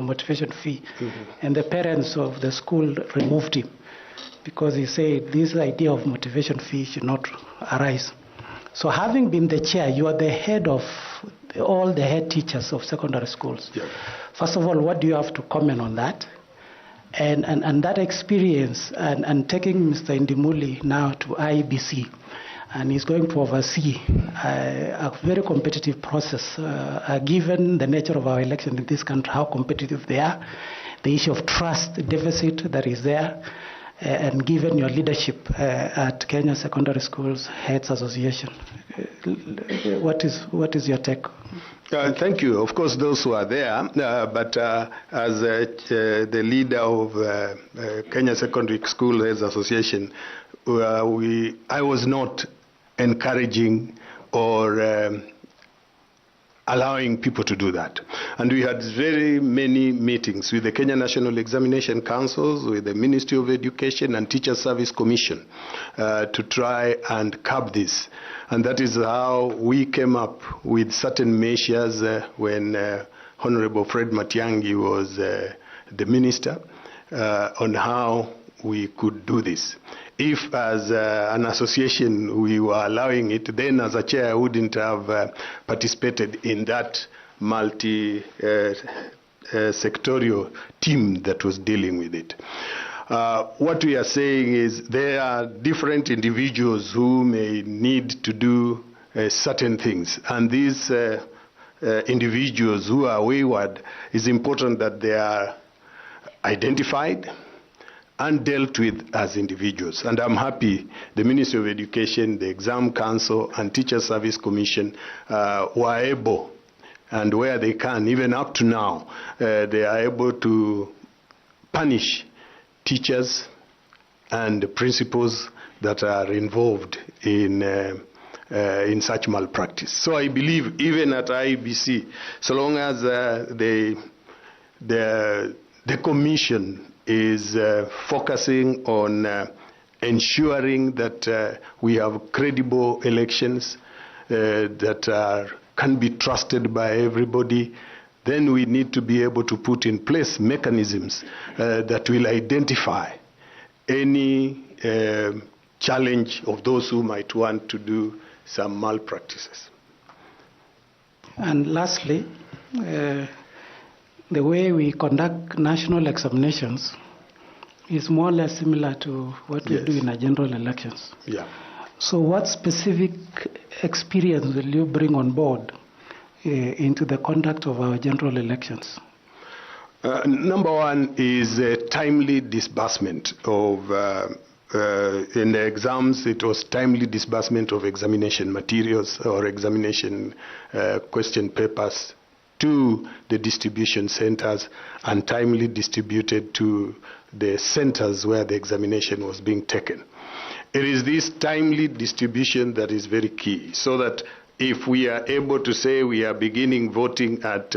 motivation fee. And the parents of the school removed him because he said this idea of motivation fee should not arise. So having been the chair, you are the head of all the head teachers of secondary schools. Yeah. First of all, what do you have to comment on that? And that experience and taking Mr. Indimuli now to IEBC, and he's going to oversee a very competitive process, given the nature of our elections in this country, how competitive they are, the issue of trust deficit that is there, and given your leadership at Kenya Secondary Schools Heads Association. What is your take? Thank you. Of course, those who are there, but as the leader of Kenya Secondary School Heads Association, I was not encouraging or allowing people to do that. And we had very many meetings with the Kenya National Examination Councils, with the Ministry of Education and Teacher Service Commission to try and curb this. And that is how we came up with certain measures when Honorable Fred Matiang'i was the minister on how we could do this. If as an association we were allowing it, then as a chair I wouldn't have participated in that multi-sectorial team that was dealing with it. What we are saying is there are different individuals who may need to do certain things, and these individuals who are wayward, it's important that they are identified and dealt with as individuals. And I'm happy the Ministry of Education, the Exam Council, and Teacher Service Commission were able, and where they can, even up to now, they are able to punish teachers and principals that are involved in such malpractice. So I believe even at IEBC, so long as the commission is focusing on ensuring that we have credible elections that can be trusted by everybody, then we need to be able to put in place mechanisms that will identify any challenge of those who might want to do some malpractices. And lastly, the way we conduct national examinations is more or less similar to what we do in our general elections. Yeah. So what specific experience will you bring on board into the conduct of our general elections? Number one is timely disbursement of, in the exams, it was timely disbursement of examination materials or examination question papers to the distribution centers and timely distributed to the centers where the examination was being taken. It is this timely distribution that is very key, so that if we are able to say we are beginning voting at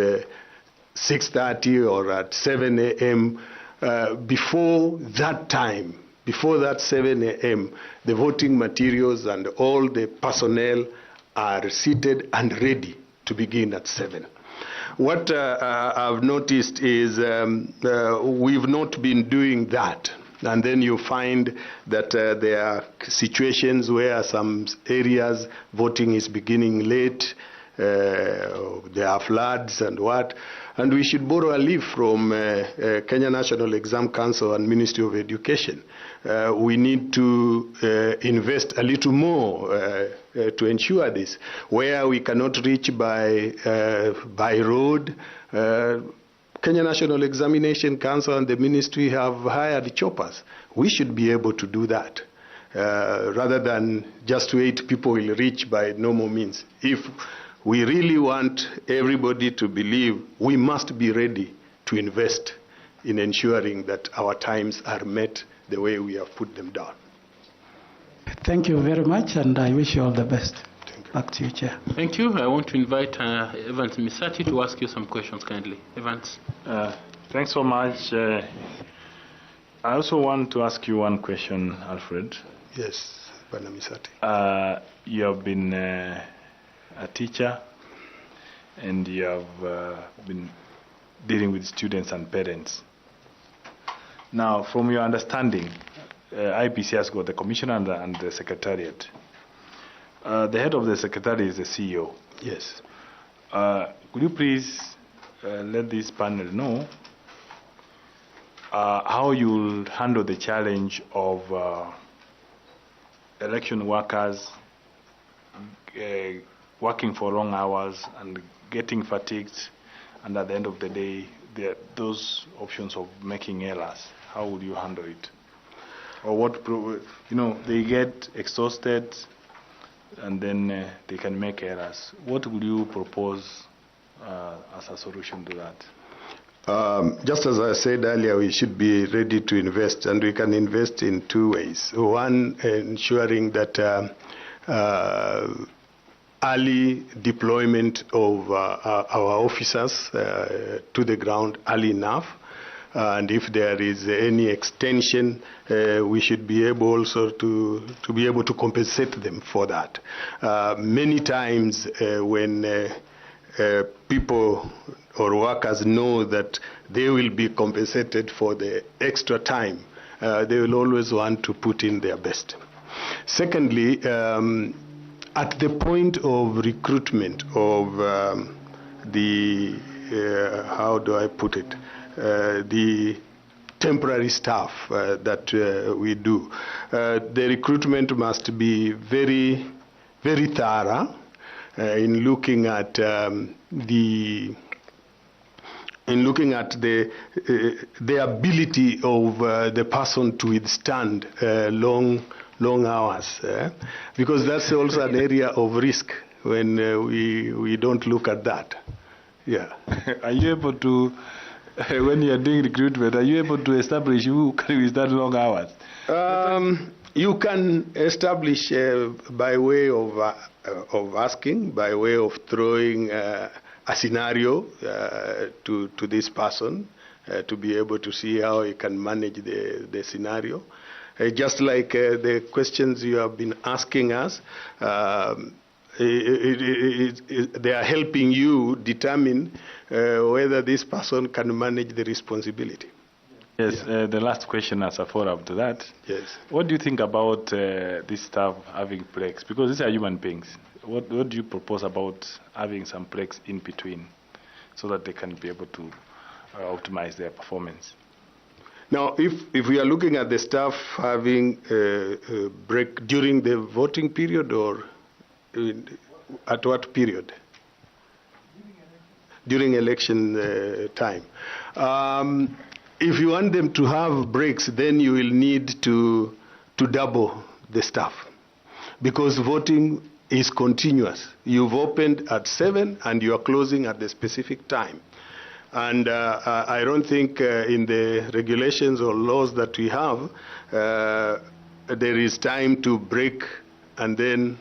6:30 or at 7 a.m., before that time, before that 7 a.m., the voting materials and all the personnel are seated and ready to begin at 7. What I've noticed is we've not been doing that. And then you find that there are situations where some areas voting is beginning late, there are floods and what. And we should borrow a leaf from Kenya National Exam Council and Ministry of Education. We need to invest a little more to ensure this. Where we cannot reach by road, Kenya National Examination Council and the ministry have hired choppers. We should be able to do that rather than just wait people will reach by normal means. If we really want everybody to believe, we must be ready to invest in ensuring that our times are met the way we have put them down. Thank you very much, and I wish you all the best. Back to you, Chair. Thank you. I want to invite Evans Misati to ask you some questions kindly. Evans. Thanks so much. I also want to ask you one question, Alfred. Yes, Bana Misati. You have been a teacher, and you have been dealing with students and parents. Now, from your understanding, IBC has got the commissioner and the secretariat. The head of the secretariat is the CEO. Yes. Could you please let this panel know how you'll handle the challenge of election workers working for long hours and getting fatigued, and at the end of the day, those options of making errors? How would you handle it? Or what, they get exhausted and then they can make errors. What would you propose as a solution to that? Just as I said earlier, we should be ready to invest, and we can invest in two ways. One, ensuring that early deployment of our officers to the ground early enough. And if there is any extension, we should be able also to be able to compensate them for that. Many times when people or workers know that they will be compensated for the extra time, they will always want to put in their best. Secondly, at the point of recruitment of how do I put it? The temporary staff that we do. The recruitment must be very, very thorough in looking at the ability of the person to withstand long hours, because that's also an area of risk when we don't look at that. Yeah. Are you able to? When you are doing recruitment, are you able to establish who can withstand long hours? You can establish by way of asking, by way of throwing a scenario to this person to be able to see how he can manage the scenario. Just like the questions you have been asking us, they are helping you determine whether this person can manage the responsibility. Yes, the last question as a follow-up to that. Yes. What do you think about this staff having breaks? Because these are human beings. What do you propose about having some breaks in between so that they can be able to optimize their performance? Now, if we are looking at the staff having a break during the voting period or at what period? During election time. If you want them to have breaks, then you will need to double the staff, because voting is continuous. You've opened at 7 and you are closing at the specific time. And I don't think in the regulations or laws that we have, there is time to break, and then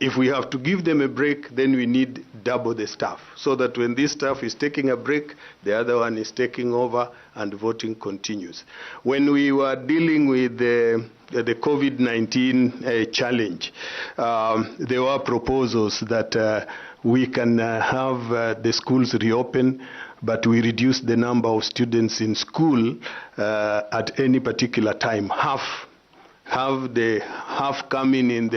if we have to give them a break, then we need double the staff, so that when this staff is taking a break, the other one is taking over and voting continues. When we were dealing with the COVID-19 challenge, there were proposals that we can have the schools reopen, but we reduce the number of students in school at any particular time. Have the half come in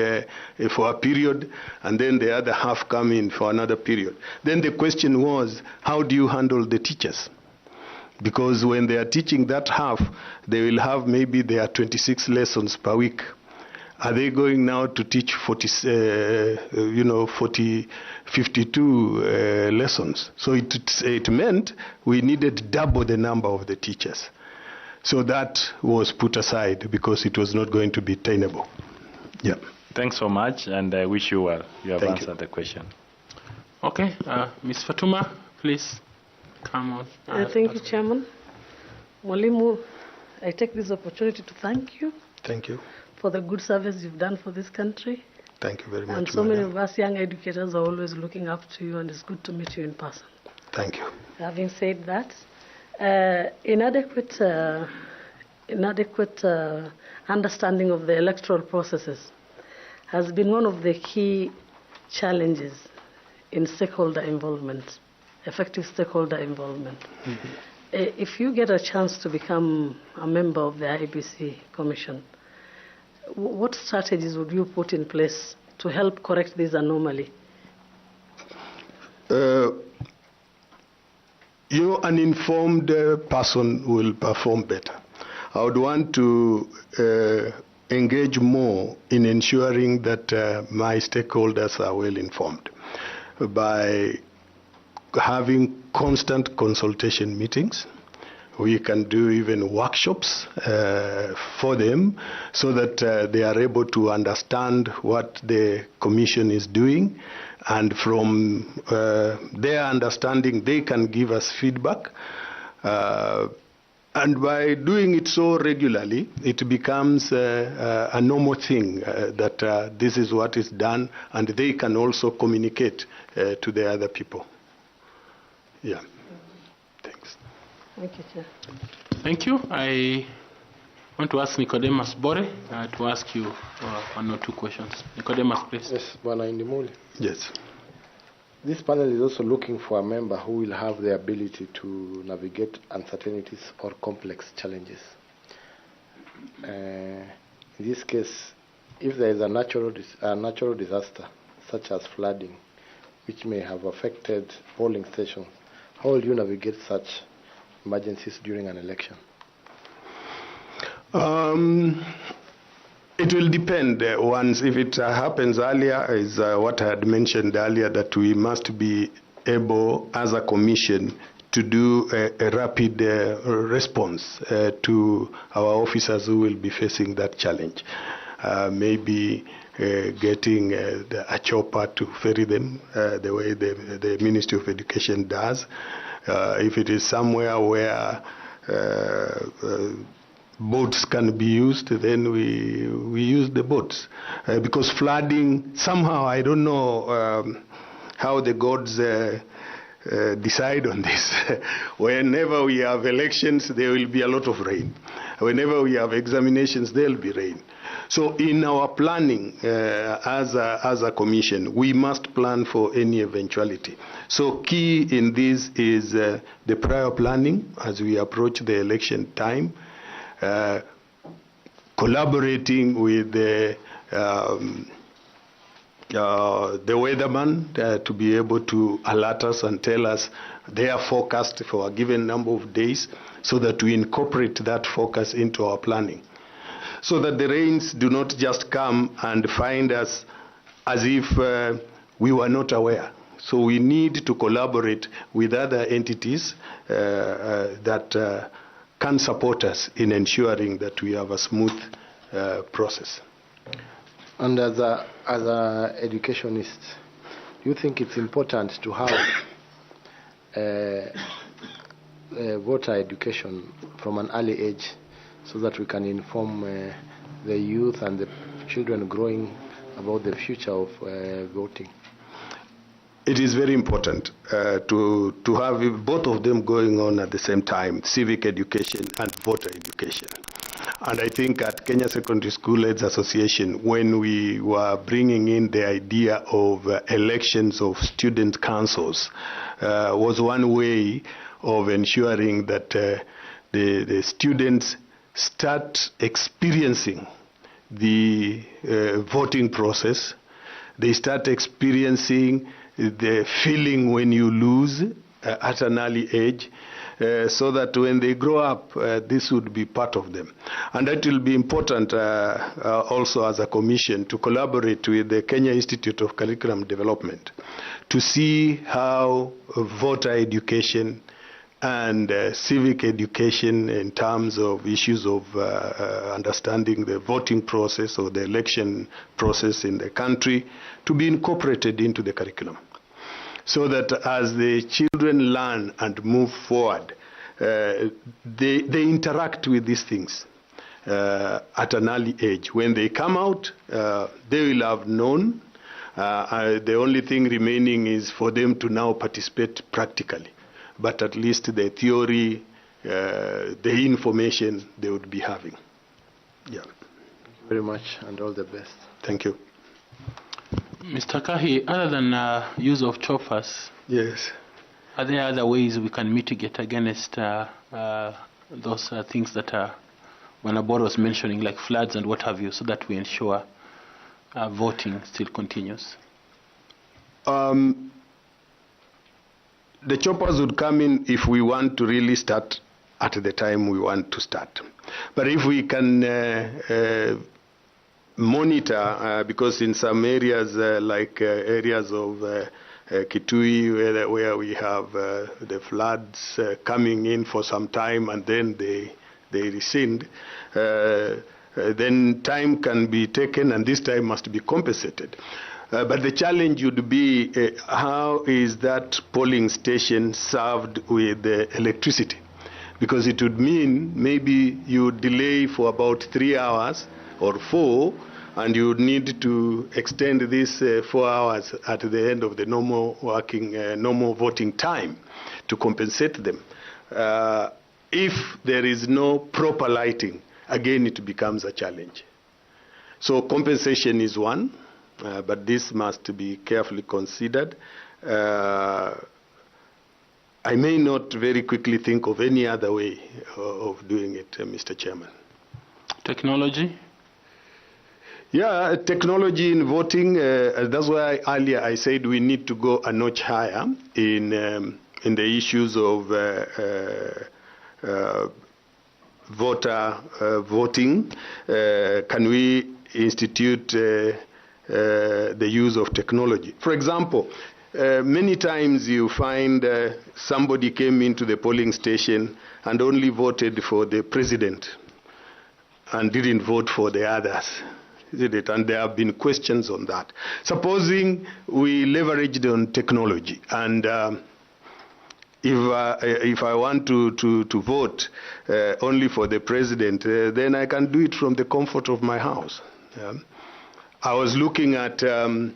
for a period, and then the other half come in for another period. Then the question was, how do you handle the teachers? Because when they are teaching that half, they will have maybe their 26 lessons per week. Are they going now to teach 52 lessons? So it meant we needed double the number of the teachers. So that was put aside because it was not going to be tenable. Yeah. Thanks so much, and I wish you well. You have answered the question. Okay. Ms. Fatuma, please come on. Thank you, Chairman. Mwalimu, I take this opportunity to thank you. Thank you. For the good service you've done for this country. Thank you very much. And so many of us young educators are always looking up to you, and it's good to meet you in person. Thank you. Having said that, inadequate understanding of the electoral processes has been one of the key challenges in stakeholder involvement. effective stakeholder involvement. If you get a chance to become a member of the IBC Commission, what strategies would you put in place to help correct this anomaly? An informed person will perform better. I would want to engage more in ensuring that my stakeholders are well informed by having constant consultation meetings. We can do even workshops for them so that they are able to understand what the Commission is doing, and from their understanding they can give us feedback. And by doing it so regularly, it becomes a normal thing that this is what is done, and they can also communicate to the other people. Yeah. Thanks. Thank you, Chair. Thank you. I want to ask Nicodemus Bore to ask you one or two questions. Nicodemus, please. Yes, Bwana Indimuli. Yes. This panel is also looking for a member who will have the ability to navigate uncertainties or complex challenges. In this case, if there is a natural disaster, such as flooding, which may have affected polling stations, how will you navigate such emergencies during an election? It will depend. If it happens earlier, is what I had mentioned earlier, that we must be able, as a commission, to do a rapid response to our officers who will be facing that challenge. Maybe getting a chopper to ferry them the way the Ministry of Education does. If it is somewhere where boats can be used, then we use the boats. Because flooding, somehow, I don't know how the gods decide on this. Whenever we have elections, there will be a lot of rain. Whenever we have examinations, there will be rain. So in our planning as a commission, we must plan for any eventuality. So key in this is the prior planning as we approach the election time, collaborating with the weatherman to be able to alert us and tell us their forecast for a given number of days, so that we incorporate that forecast into our planning, so that the rains do not just come and find us as if we were not aware. So we need to collaborate with other entities that can support us in ensuring that we have a smooth process. And as a educationist, do you think it's important to have voter education from an early age, so that we can inform the youth and the children growing about the future of voting? It is very important to have both of them going on at the same time, civic education and voter education. And I think at Kenya Secondary School Aids Association, when we were bringing in the idea of elections of student councils, was one way of ensuring that the students start experiencing the voting process. They start experiencing the feeling when you lose at an early age, so that when they grow up, this would be part of them. And that will be important also as a commission to collaborate with the Kenya Institute of Curriculum Development to see how voter education and civic education in terms of issues of understanding the voting process or the election process in the country to be incorporated into the curriculum, so that as the children learn and move forward, they interact with these things at an early age. When they come out, they will have known. The only thing remaining is for them to now participate practically. But at least the theory, the information they would be having. Yeah. Thank you very much, and all the best. Thank you. Mr. Kahi, other than use of choppers, yes, Are there other ways we can mitigate against those things that Wanabor was mentioning, like floods and what have you, so that we ensure voting still continues? The choppers would come in if we want to really start at the time we want to start. But if we can monitor, because in some areas, like areas of Kitui, where we have the floods coming in for some time and then they rescind, then time can be taken and this time must be compensated. But the challenge would be how is that polling station served with electricity? Because it would mean maybe you delay for about 3 hours or 4, and you would need to extend this 4 hours at the end of the normal voting time to compensate them. If there is no proper lighting, again it becomes a challenge. So compensation is one, but this must be carefully considered. I may not very quickly think of any other way of doing it, Mr. Chairman. Technology? Yeah, technology in voting, that's why earlier I said we need to go a notch higher in the issues of voter voting. Can we institute the use of technology? For example, many times you find somebody came into the polling station and only voted for the president and didn't vote for the others. And there have been questions on that. Supposing we leveraged on technology, and if I want to vote only for the president, then I can do it from the comfort of my house. I was looking at the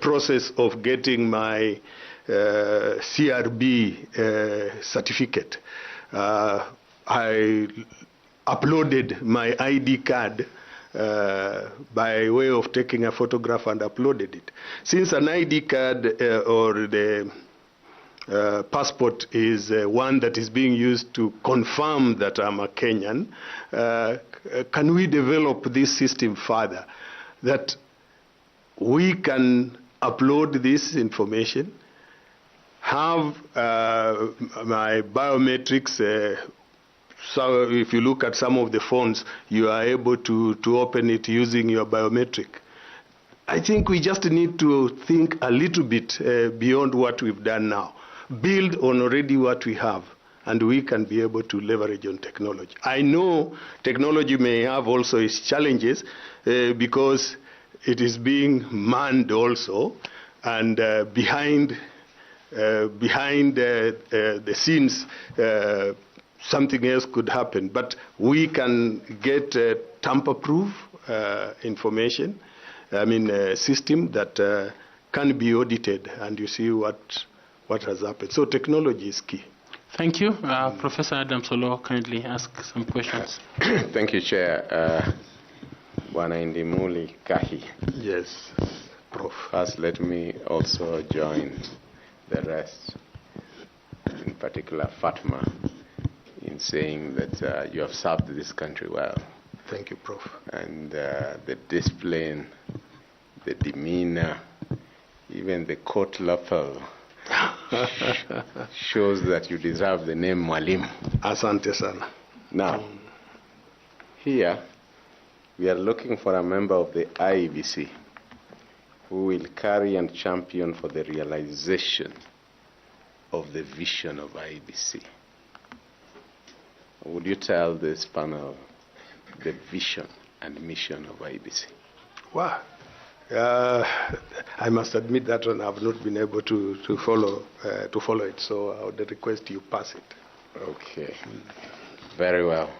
process of getting my CRB certificate. I uploaded my ID card by way of taking a photograph and uploaded it. Since an ID card or the passport is one that is being used to confirm that I'm a Kenyan, can we develop this system further, that we can upload this information, have my biometrics. So if you look at some of the phones, you are able to open it using your biometric. I think we just need to think a little bit beyond what we've done now. Build on already what we have, and we can be able to leverage on technology. I know technology may have also its challenges because it is being manned also, and behind the scenes, something else could happen. But we can get tamper-proof information, system that can be audited, and you see what has happened. So technology is key. Thank you. Professor Adam Solo, kindly ask some questions. Thank you, Chair. Bwana Indimuli Kahi. Yes, Prof. First, let me also join the rest, in particular Fatma, in saying that you have served this country well. Thank you, Prof. And the discipline, the demeanor, even the court lapel shows that you deserve the name Mwalimu. Asante sana. Now, here we are looking for a member of the IEBC who will carry and champion for the realization of the vision of IEBC. Would you tell this panel the vision and mission of IEBC? Wow. I must admit that one I've not been able to follow it, so I would request you pass it. Okay. Very well.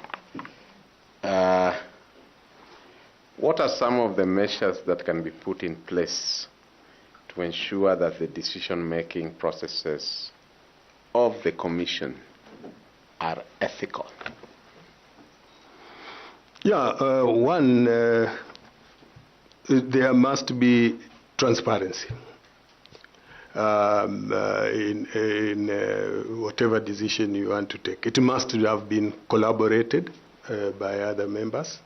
What are some of the measures that can be put in place to ensure that the decision-making processes of the Commission are ethical? Yeah, one, there must be transparency. in whatever decision you want to take. It must have been collaborated by other members.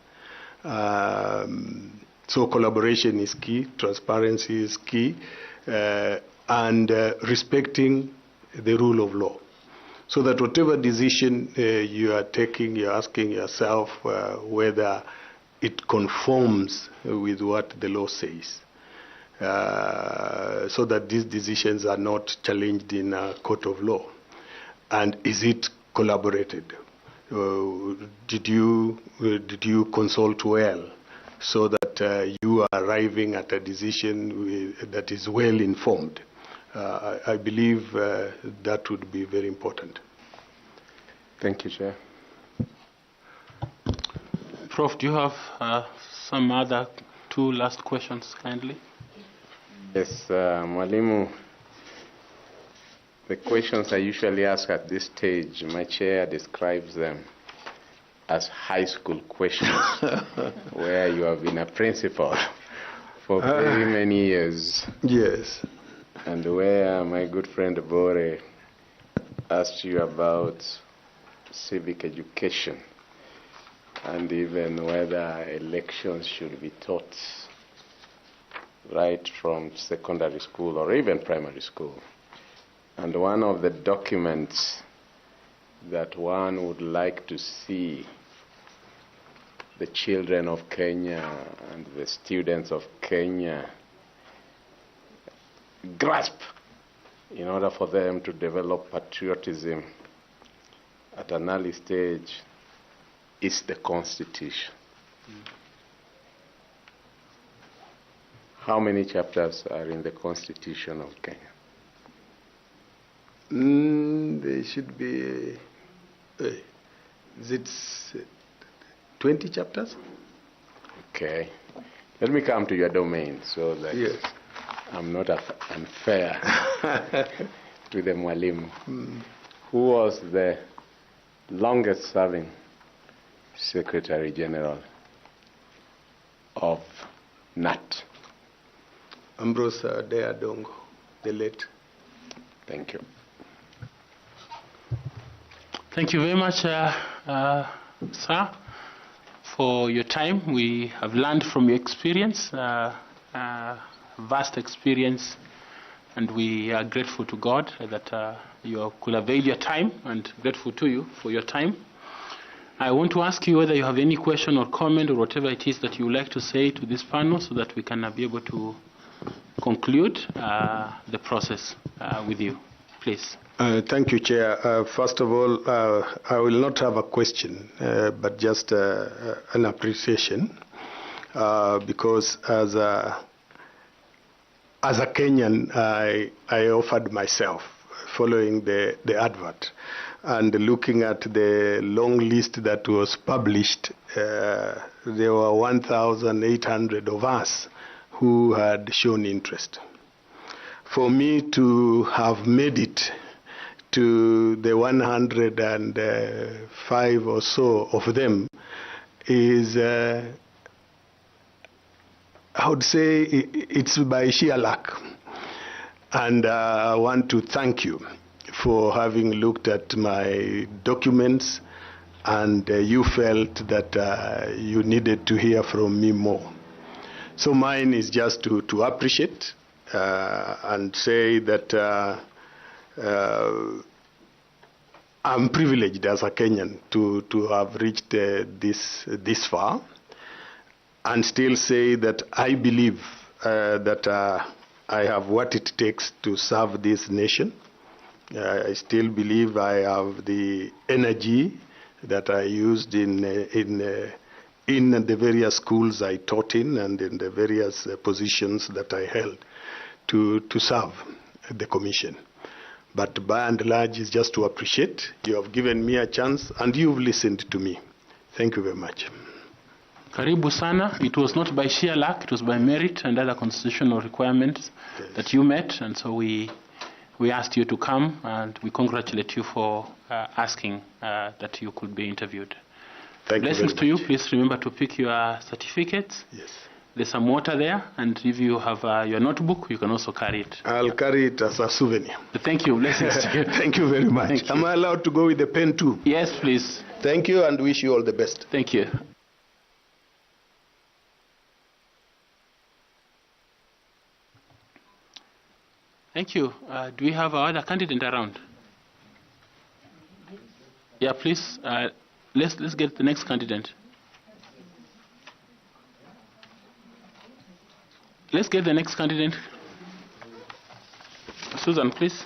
So collaboration is key, transparency is key, and respecting the rule of law. So that whatever decision you are taking, you're asking yourself whether it conforms with what the law says. So that these decisions are not challenged in a court of law. And is it collaborated? Did you consult well so that you are arriving at a decision that is well informed? I believe that would be very important. Thank you, Chair. Prof, do you have some other two last questions, kindly? Yes, Mwalimu, the questions I usually ask at this stage, my chair describes them as high school questions, where you have been a principal for very many years. Yes. And where my good friend Bore asked you about civic education and even whether elections should be taught right from secondary school or even primary school. And one of the documents that one would like to see the children of Kenya and the students of Kenya grasp in order for them to develop patriotism at an early stage is the Constitution. How many chapters are in the Constitution of Kenya? There should be, is it 20 chapters? Okay. Let me come to your domain so that yes. I'm not unfair to the Mwalimu. Who was the longest serving Secretary General of NAT? Ambrose Deadongo, the late. Thank you. Thank you very much, sir, for your time. We have learned from your experience, vast experience, and we are grateful to God that you could avail your time, and grateful to you for your time. I want to ask you whether you have any question or comment or whatever it is that you would like to say to this panel so that we can be able to conclude the process with you. Please. Thank you, Chair. First of all, I will not have a question, but just an appreciation, because as a Kenyan, I offered myself following the advert and looking at the long list that was published. There were 1,800 of us who had shown interest. For me to have made it to the 105 or so of them is, I would say, it's by sheer luck. And I want to thank you for having looked at my documents and you felt that you needed to hear from me more. So mine is just to appreciate and say that I'm privileged as a Kenyan to have reached this far, and still say that I believe that I have what it takes to serve this nation. I still believe I have the energy that I used in the various schools I taught in and in the various positions that I held to serve the commission. But by and large, it's just to appreciate. You have given me a chance and you've listened to me. Thank you very much. Karibu sana. It was not by sheer luck, it was by merit and other constitutional requirements that you met, and so we asked you to come, and we congratulate you for asking that you could be interviewed. Thank Blessings you to you. Please remember to pick your certificates. Yes. there's some water there, and if you have your notebook, you can also carry it. I'll carry it as a souvenir. Thank you. Blessings to you. Thank you very much. Am I allowed to go with the pen too? Yes, please. Thank you and wish you all the best. Thank you. Thank you. Do we have our other candidate around? Yeah, please. Let's get the next candidate. Let's get the next candidate. Susan, please.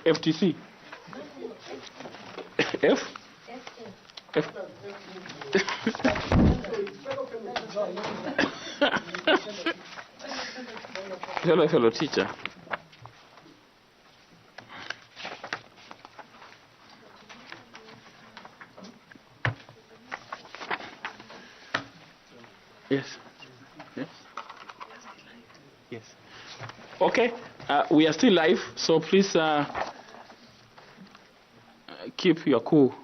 FTC. F? F. Hello, teacher. Yes. Yes. Yes. Okay. We are still live, so please keep your cool.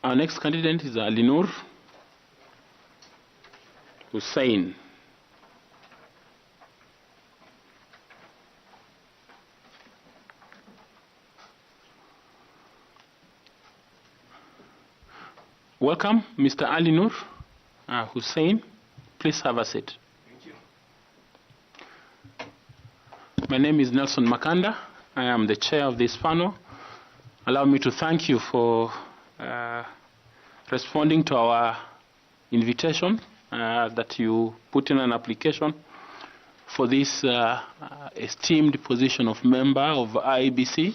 Our next candidate is Alinur Hussein. Welcome, Mr. Alinur Hussein. Please have a seat. Thank you. My name is Nelson Makanda. I am the chair of this panel. Allow me to thank you for responding to our invitation that you put in an application for this esteemed position of member of IEBC,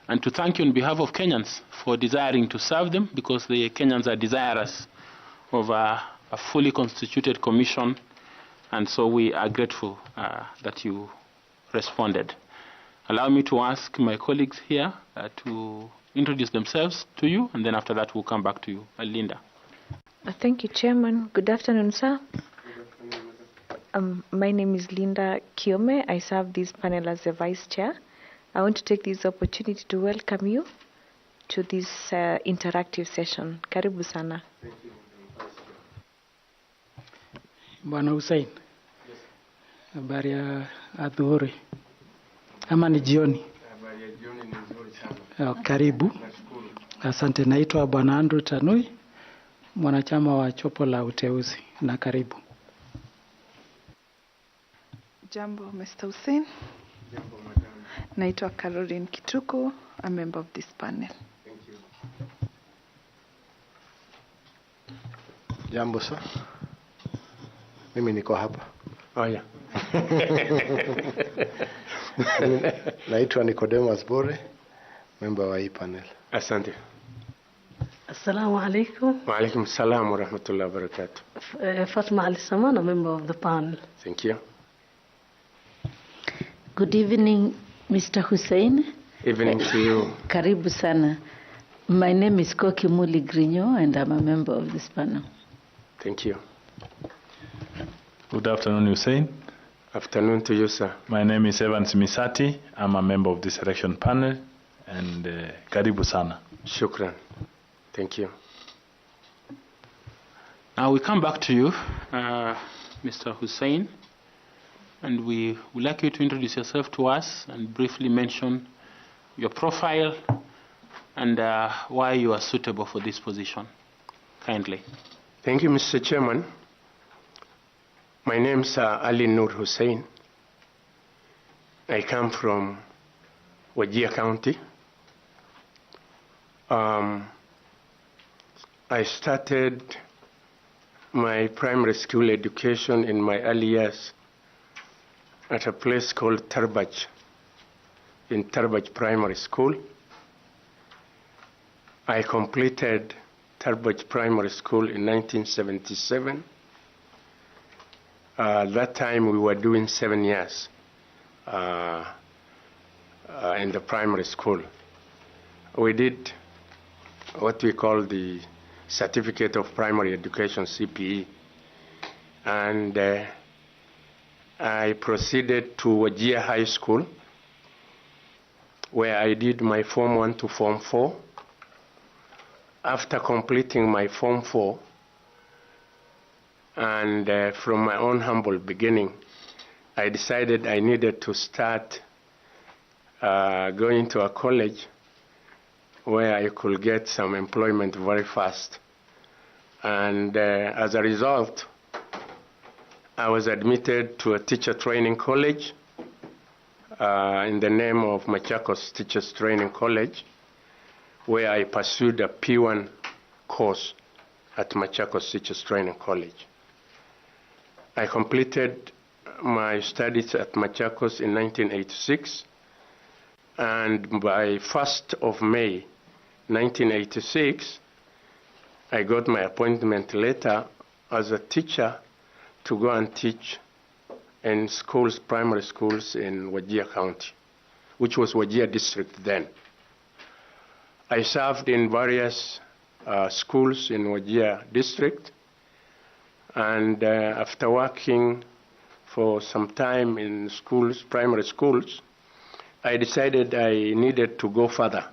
and to thank you on behalf of Kenyans for desiring to serve them, because the Kenyans are desirous of a fully constituted commission, and so we are grateful that you responded. Allow me to ask my colleagues here to introduce themselves to you, and then after that we'll come back to you. Linda. Thank you, Chairman. Good afternoon, sir. My name is Linda Kiome. I serve this panel as the Vice Chair. I want to take this opportunity to welcome you to this interactive session. Karibu sana. Bwana Hussein. Habari ya adhuhuri. Ama ni jioni? Habari ya jioni ni nzuri sana. Karibu. Nashukuru. Asante. Naitwa Bwana Andrew Tanui, mwanachama wa chopo la uteuzi, na karibu. Jambo, Mr. Hussein. Jambo, madam. Naitwa Caroline Kituku, a member of this panel. Thank you. Jambo sir. Mimi niko hapa. Oh, yeah. Naitwa Nicodemus Bore, member wa hii panel. Asante. Assalamu alaikum. Wa alaikum salam wa rahmatullahi wa barakatuh. Fatma Ali Samana, member of the panel. Thank you. Good evening, Mr. Hussein. Evening to you. Karibu sana. My name is Koki Muli Grinyo, and I'm a member of this panel. Thank you. Good afternoon, Hussein. Afternoon to you, sir. My name is Evans Misati. I'm a member of this election panel, and karibu sana. Shukran. Thank you. Now we come back to you, Mr. Hussein, and we would like you to introduce yourself to us and briefly mention your profile and why you are suitable for this position. Kindly. Thank you, Mr. Chairman. My name is Alinur Hussein. I come from Wajir County. I started my primary school education in my early years at a place called Tarbaj, in Tarbaj Primary School. I completed Tarbaj Primary School in 1977. That time we were doing 7 years in the primary school. We did what we call the Certificate of Primary Education, CPE. and I proceeded to Wajir High School, where I did my Form 1 to Form 4. After completing my Form 4, and from my own humble beginning, I decided I needed to start going to a college where I could get some employment very fast. And as a result, I was admitted to a teacher training college in the name of Machakos Teachers Training College, where I pursued a P1 course at Machakos Teachers Training College. I completed my studies at Machakos in 1986, and by 1st of May 1986, I got my appointment letter as a teacher to go and teach in schools, primary schools in Wajir County, which was Wajir district then. I served in various schools in Wajir district, and after working for some time in schools, primary schools, I decided I needed to go further.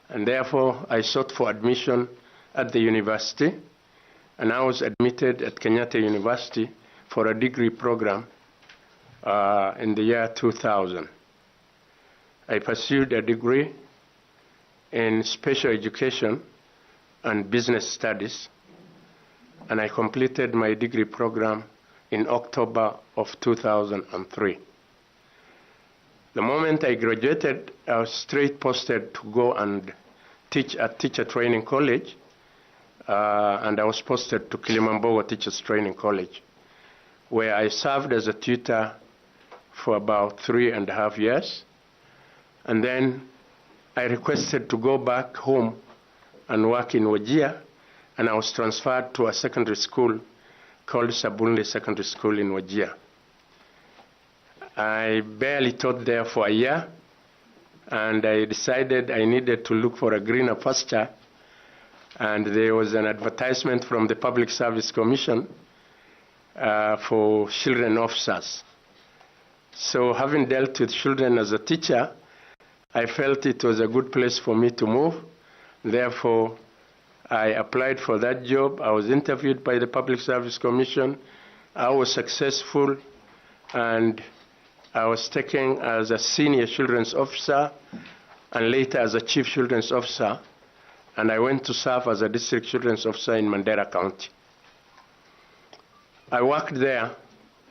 And therefore, I sought for admission at the university, and I was admitted at Kenyatta University for a degree program in the year 2000. I pursued a degree in special education and business studies, and I completed my degree program in October of 2003. The moment I graduated, I was straight posted to go and teach at Teacher Training College, and I was posted to Kilimambogo Teachers Training College, where I served as a tutor for about 3.5 years. And then I requested to go back home and work in Wajir, and I was transferred to a secondary school called Sabunli Secondary School in Wajir. I barely taught there for a year, and I decided I needed to look for a greener pasture, and there was an advertisement from the Public Service Commission for children officers. So having dealt with children as a teacher, I felt it was a good place for me to move. Therefore, I applied for that job. I was interviewed by the Public Service Commission. I was successful, and I was taken as a senior children's officer and later as a chief children's officer, and I went to serve as a district children's officer in Mandera County. I worked there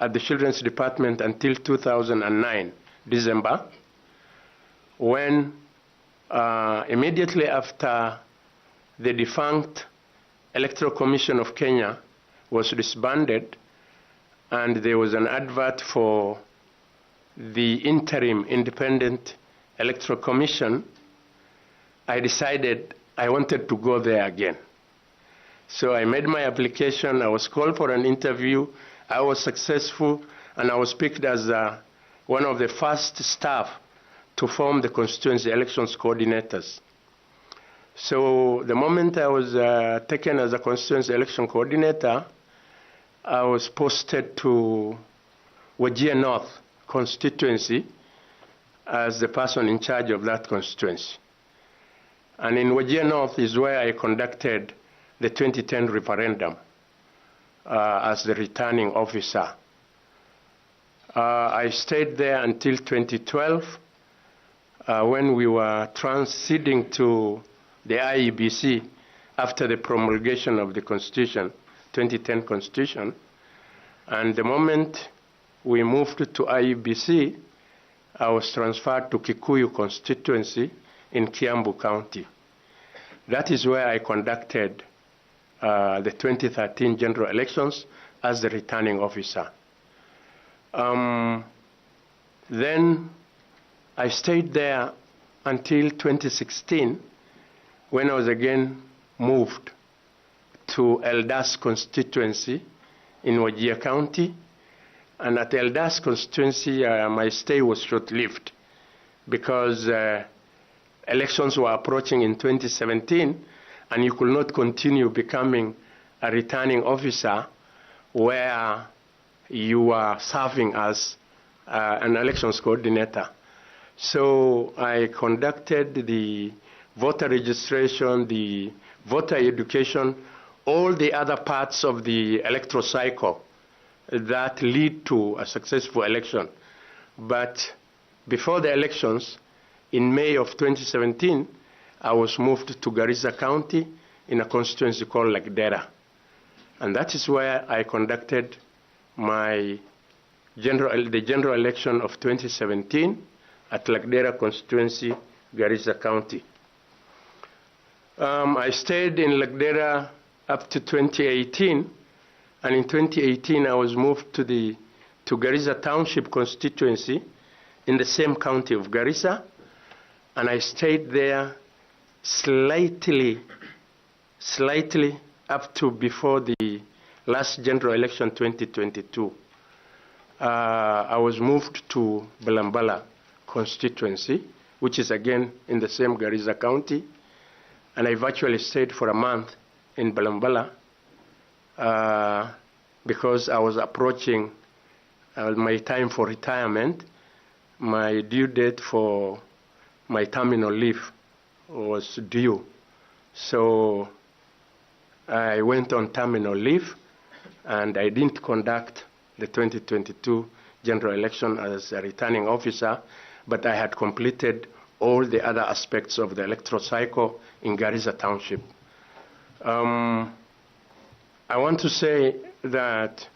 at the children's department until 2009, December, when immediately after the defunct Electoral Commission of Kenya was disbanded, and there was an advert for the interim independent Electoral Commission, I decided I wanted to go there again. So I made my application. I was called for an interview. I was successful, and I was picked as one of the first staff to form the constituency elections coordinators. So the moment I was taken as a constituency election coordinator, I was posted to Wajir North constituency as the person in charge of that constituency. And in Wajir North is where I conducted the 2010 referendum as the returning officer. I stayed there until 2012 when we were transiting to the IEBC after the promulgation of the Constitution, 2010 Constitution. And the moment we moved to IEBC, I was transferred to Kikuyu constituency in Kiambu County. That is where I conducted the 2013 general elections as the returning officer. Then I stayed there until 2016, when I was again moved to Eldas constituency in Wajir County. And at Eldas constituency, my stay was short-lived because elections were approaching in 2017, and you could not continue becoming a returning officer where you are serving as an elections coordinator. So I conducted the voter registration, the voter education, all the other parts of the electoral cycle that lead to a successful election. But before the elections, in May of 2017, I was moved to Garissa County in a constituency called Lagdera. And that is where I conducted the general election of 2017 at Lagdera constituency, Garissa County. I stayed in Lagdera up to 2018, and in 2018 I was moved to Garissa Township constituency in the same county of Garissa, and I stayed there slightly up to before the last general election 2022. I was moved to Balambala constituency, which is again in the same Garissa County, and I virtually stayed for a month in Balambala because I was approaching my time for retirement. My due date for my terminal leave was due. So I went on terminal leave, and I didn't conduct the 2022 general election as a returning officer, but I had completed all the other aspects of the electoral cycle in Garissa Township. I want to say that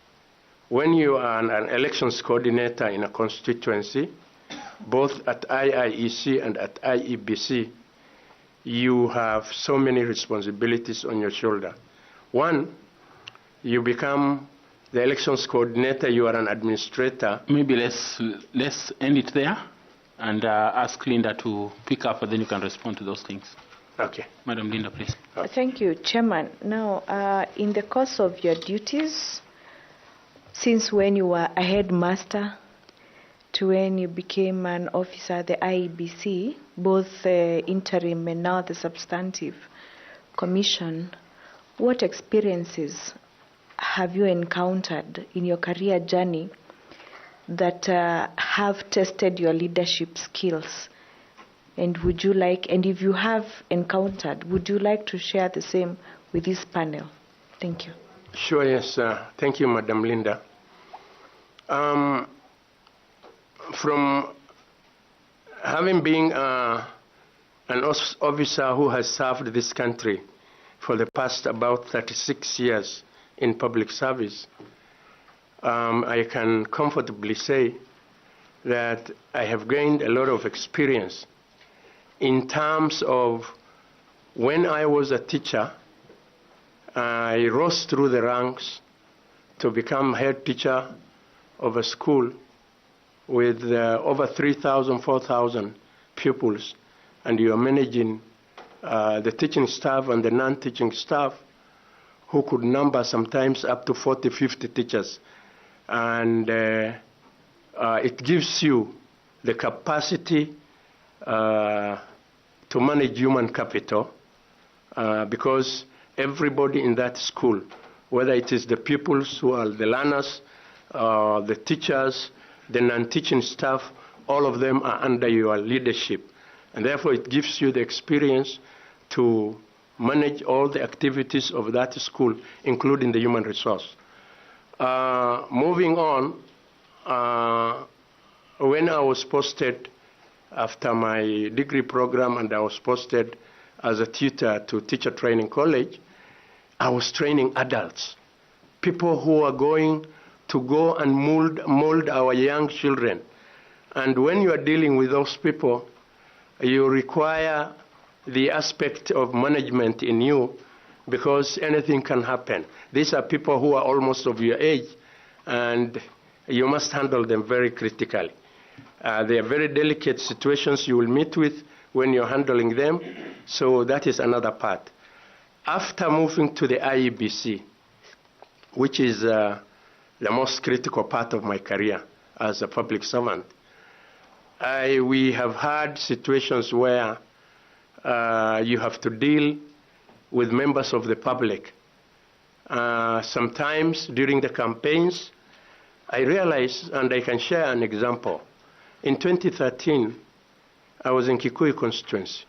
when you are an elections coordinator in a constituency, both at IIEC and at IEBC, you have so many responsibilities on your shoulder. One, you become the elections coordinator, you are an administrator. Maybe let's end it there and ask Linda to pick up, and then you can respond to those things. Okay. Madam Linda, please. Thank you, Chairman. Now, in the course of your duties, since when you were a headmaster to when you became an officer at the IEBC, both interim and now the substantive commission, what experiences have you encountered in your career journey that have tested your leadership skills? And would you like, and if you have encountered, would you like to share the same with this panel? Thank you. Sure, yes. Thank you, Madam Linda. From having been an officer who has served this country for the past about 36 years in public service, I can comfortably say that I have gained a lot of experience in terms of when I was a teacher, I rose through the ranks to become head teacher of a school with over 3,000, 4,000 pupils, and you are managing the teaching staff and the non-teaching staff who could number sometimes up to 40, 50 teachers. And it gives you the capacity to manage human capital because everybody in that school, whether it is the pupils who are the learners, the teachers, the non-teaching staff, all of them are under your leadership. And therefore it gives you the experience to manage all the activities of that school, including the human resource. Moving on, when I was posted after my degree program and I was posted as a tutor to Teacher Training College, I was training adults, people who are going to go and mold our young children. And when you are dealing with those people, you require the aspect of management in you because anything can happen. These are people who are almost of your age, and you must handle them very critically. They are very delicate situations you will meet with when you're handling them, so that is another part. After moving to the IEBC, which is the most critical part of my career as a public servant, we have had situations where you have to deal with members of the public Sometimes during the campaigns, I realized, and I can share an example. In 2013, I was in Kikuyu constituency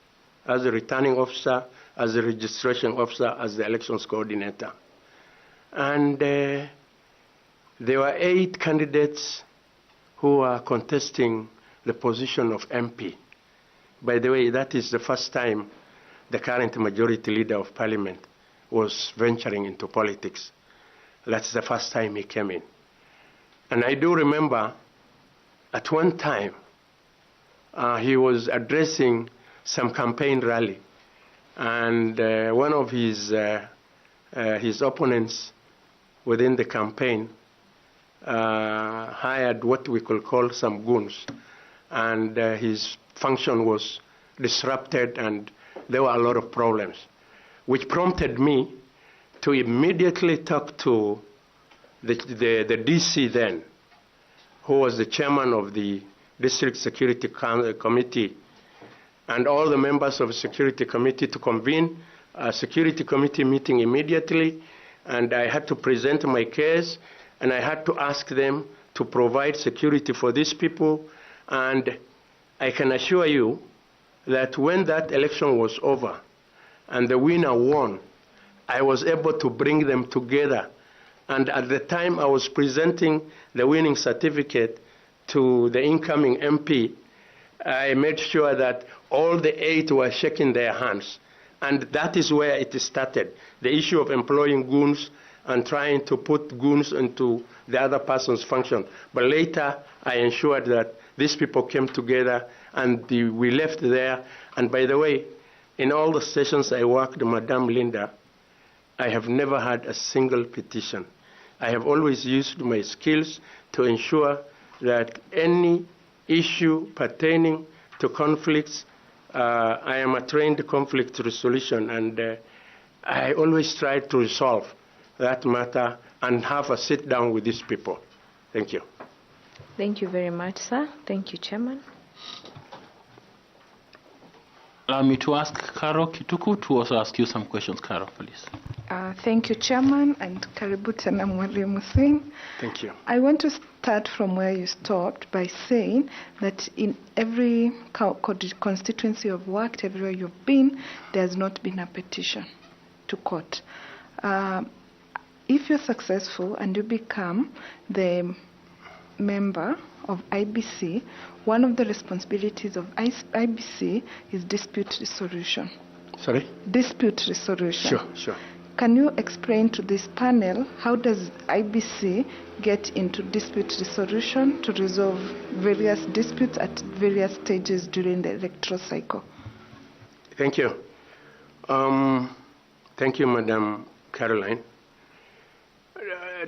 as a returning officer, as a registration officer, as the elections coordinator. And there were 8 candidates who are contesting the position of MP. By the way, that is the first time the current majority leader of parliament was venturing into politics. That's the first time he came in. And I do remember at one time he was addressing some campaign rally, and one of his opponents within the campaign hired what we could call some goons, and his function was disrupted, and there were a lot of problems, which prompted me to immediately talk to the DC then, who was the chairman of the District Security Committee, and all the members of the Security Committee to convene a Security Committee meeting immediately, and I had to present my case, and I had to ask them to provide security for these people, and I can assure you that when that election was over and the winner won, I was able to bring them together. And at the time I was presenting the winning certificate to the incoming MP, I made sure that all the 8 were shaking their hands. And that is where it started, the issue of employing goons and trying to put goons into the other person's function. But later, I ensured that these people came together and we left there. And by the way, in all the stations I worked, Madam Linda, I have never had a single petition. I have always used my skills to ensure that any issue pertaining to conflicts, I am a trained conflict resolution, and I always try to resolve that matter and have a sit down with these people. Thank you. Thank you very much, sir. Thank you, Chairman. Allow me to ask Karo Kituku to also ask you some questions. Karo, please. Thank you, Chairman, and karibu tena Mwalimu Hussein. Thank you. I want to start from where you stopped by saying that in every constituency you've worked, everywhere you've been, there's not been a petition to court. If you're successful and you become the member of IBC, one of the responsibilities of IBC is dispute resolution. Sorry? Dispute resolution. Sure, sure. Can you explain to this panel how does IBC get into dispute resolution to resolve various disputes at various stages during the electoral cycle? Thank you. Thank you, Madam Caroline.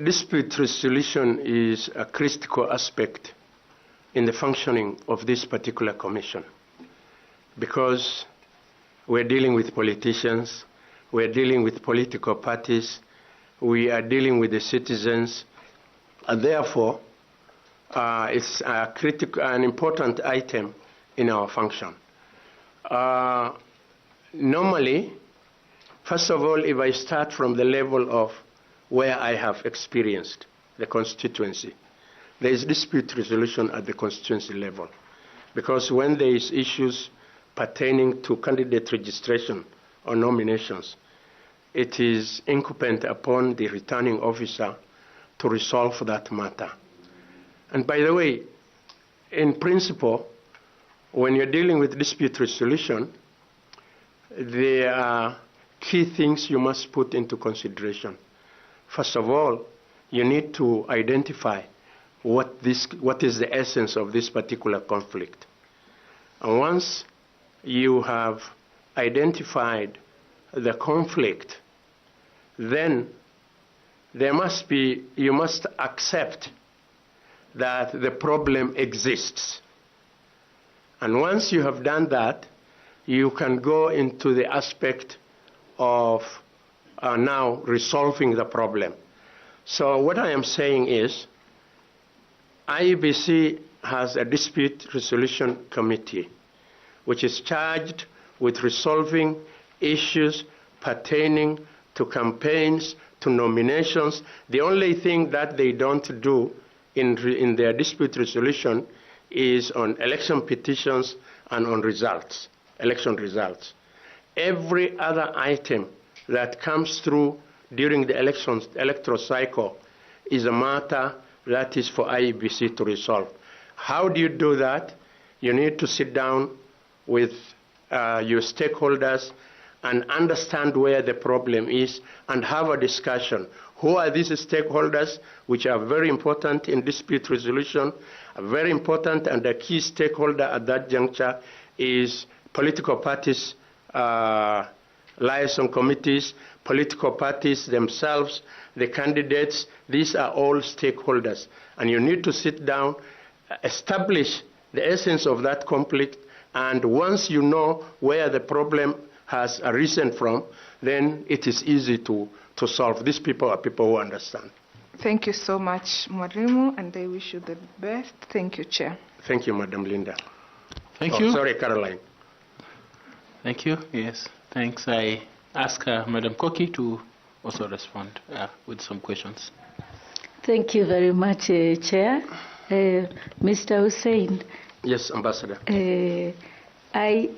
Dispute resolution is a critical aspect in the functioning of this particular commission, because we're dealing with politicians, we're dealing with political parties, we are dealing with the citizens, and therefore it's a critical, an important item in our function. Normally, first of all, if I start from the level of where I have experienced the constituency, there is dispute resolution at the constituency level, because when there is issues pertaining to candidate registration or nominations, it is incumbent upon the returning officer to resolve that matter. And by the way, in principle, when you're dealing with dispute resolution, there are key things you must put into consideration. First of all, you need to identify what is the essence of this particular conflict. And once you have identified the conflict, then you must accept that the problem exists. And once you have done that, you can go into the aspect of now resolving the problem. So what I am saying is, IEBC has a dispute resolution committee, which is charged with resolving issues pertaining to campaigns, to nominations. The only thing that they don't do in their dispute resolution is on election petitions and on results, election results. Every other item that comes through during the electoral cycle is a matter that is for IEBC to resolve. How do you do that? You need to sit down with your stakeholders and understand where the problem is and have a discussion. Who are these stakeholders, which are very important in dispute resolution? Very important, and the key stakeholder at that juncture is political parties, liaison committees, political parties themselves, the candidates. These are all stakeholders. And you need to sit down, establish the essence of that conflict, and once you know where the problem has arisen from, then it is easy to solve. These people are people who understand. Thank you so much, Mwalimu, and I wish you the best. Thank you, Chair. Thank you, Madam Linda. Thank you. Sorry, Caroline. Thank you. Yes, thanks. I ask Madam Koki to also respond with some questions. Thank you very much, Chair. Mr. Hussein. Yes, Ambassador. I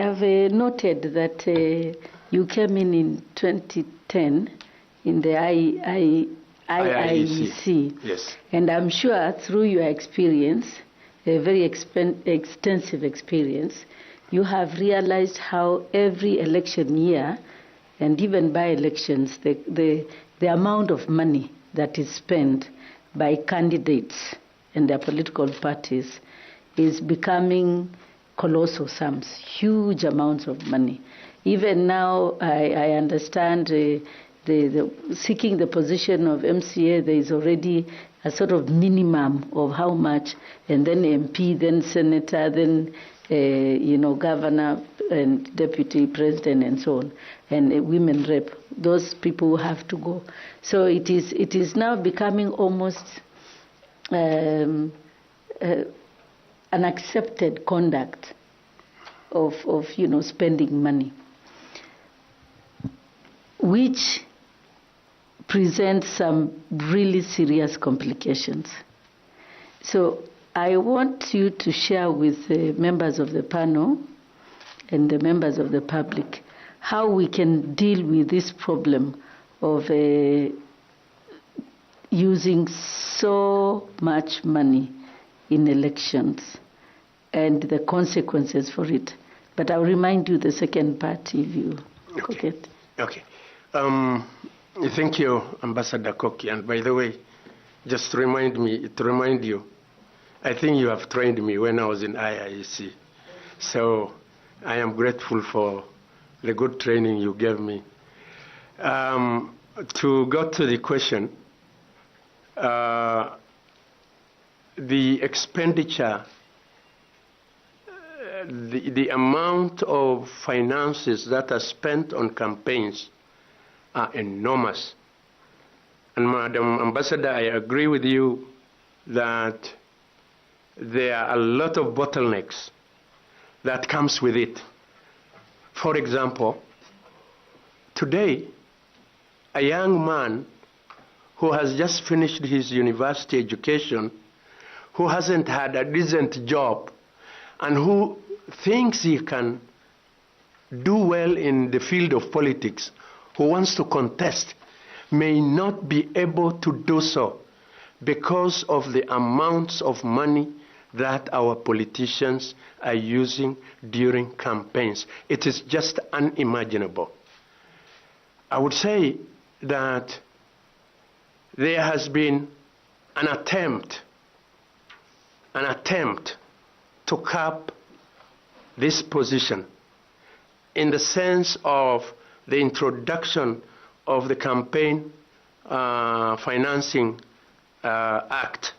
have noted that you came in 2010 in the IIEC. Yes. And I'm sure through your experience, a very extensive experience, you have realized how every election year and even by elections, the amount of money that is spent by candidates and their political parties is becoming colossal sums, huge amounts of money. Even now, I understand seeking the position of MCA, there is already a sort of minimum of how much, and then MP, then senator, then governor and deputy president and so on, and a women rep. Those people have to go. So it is now becoming almost an accepted conduct of spending money, which presents some really serious complications. So I want you to share with the members of the panel and the members of the public how we can deal with this problem of using so much money in elections and the consequences for it. But I'll remind you the second part if you forget. Okay. Thank you, Ambassador Koki. And by the way, just to remind you, I think you have trained me when I was in IIEC. So I am grateful for the good training you gave me. To go to the question, the expenditure, the amount of finances that are spent on campaigns are enormous. And Madam Ambassador, I agree with you that there are a lot of bottlenecks that comes with it. For example, today, a young man who has just finished his university education, who hasn't had a decent job, and who thinks he can do well in the field of politics, who wants to contest, may not be able to do so because of the amounts of money that our politicians are using during campaigns. It is just unimaginable. I would say that there has been an attempt to cap this position in the sense of the introduction of the Campaign Financing Act.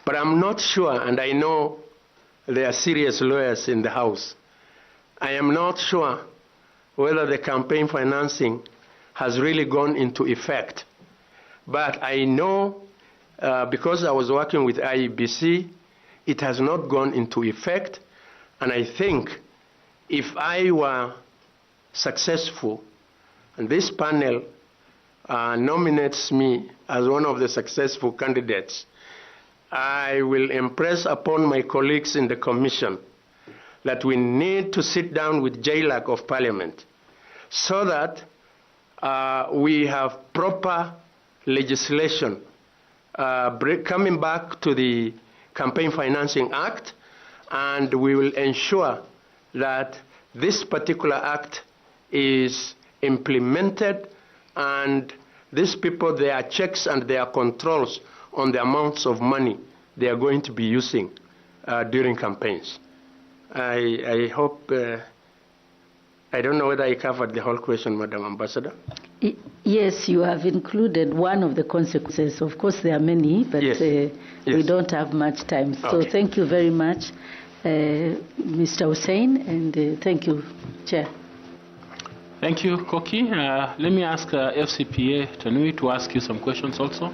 But I'm not sure, and I know there are serious lawyers in the House, I am not sure whether the campaign financing has really gone into effect. But I know, because I was working with IEBC, it has not gone into effect. And I think if I were successful, and this panel nominates me as one of the successful candidates, I will impress upon my colleagues in the Commission that we need to sit down with JLAC of Parliament so that we have proper legislation coming back to the Campaign Financing Act, and we will ensure that this particular act is implemented, and these people, there are checks and there are controls on the amounts of money they are going to be using during campaigns. I hope, I don't know whether I covered the whole question, Madam Ambassador. Yes, you have included one of the consequences. Of course, there are many, but Yes. we don't have much time. So Okay. thank you very much, Mr. Hussein, and thank you, Chair. Thank you, Koki. Let me ask FCPA Tanui to ask you some questions also.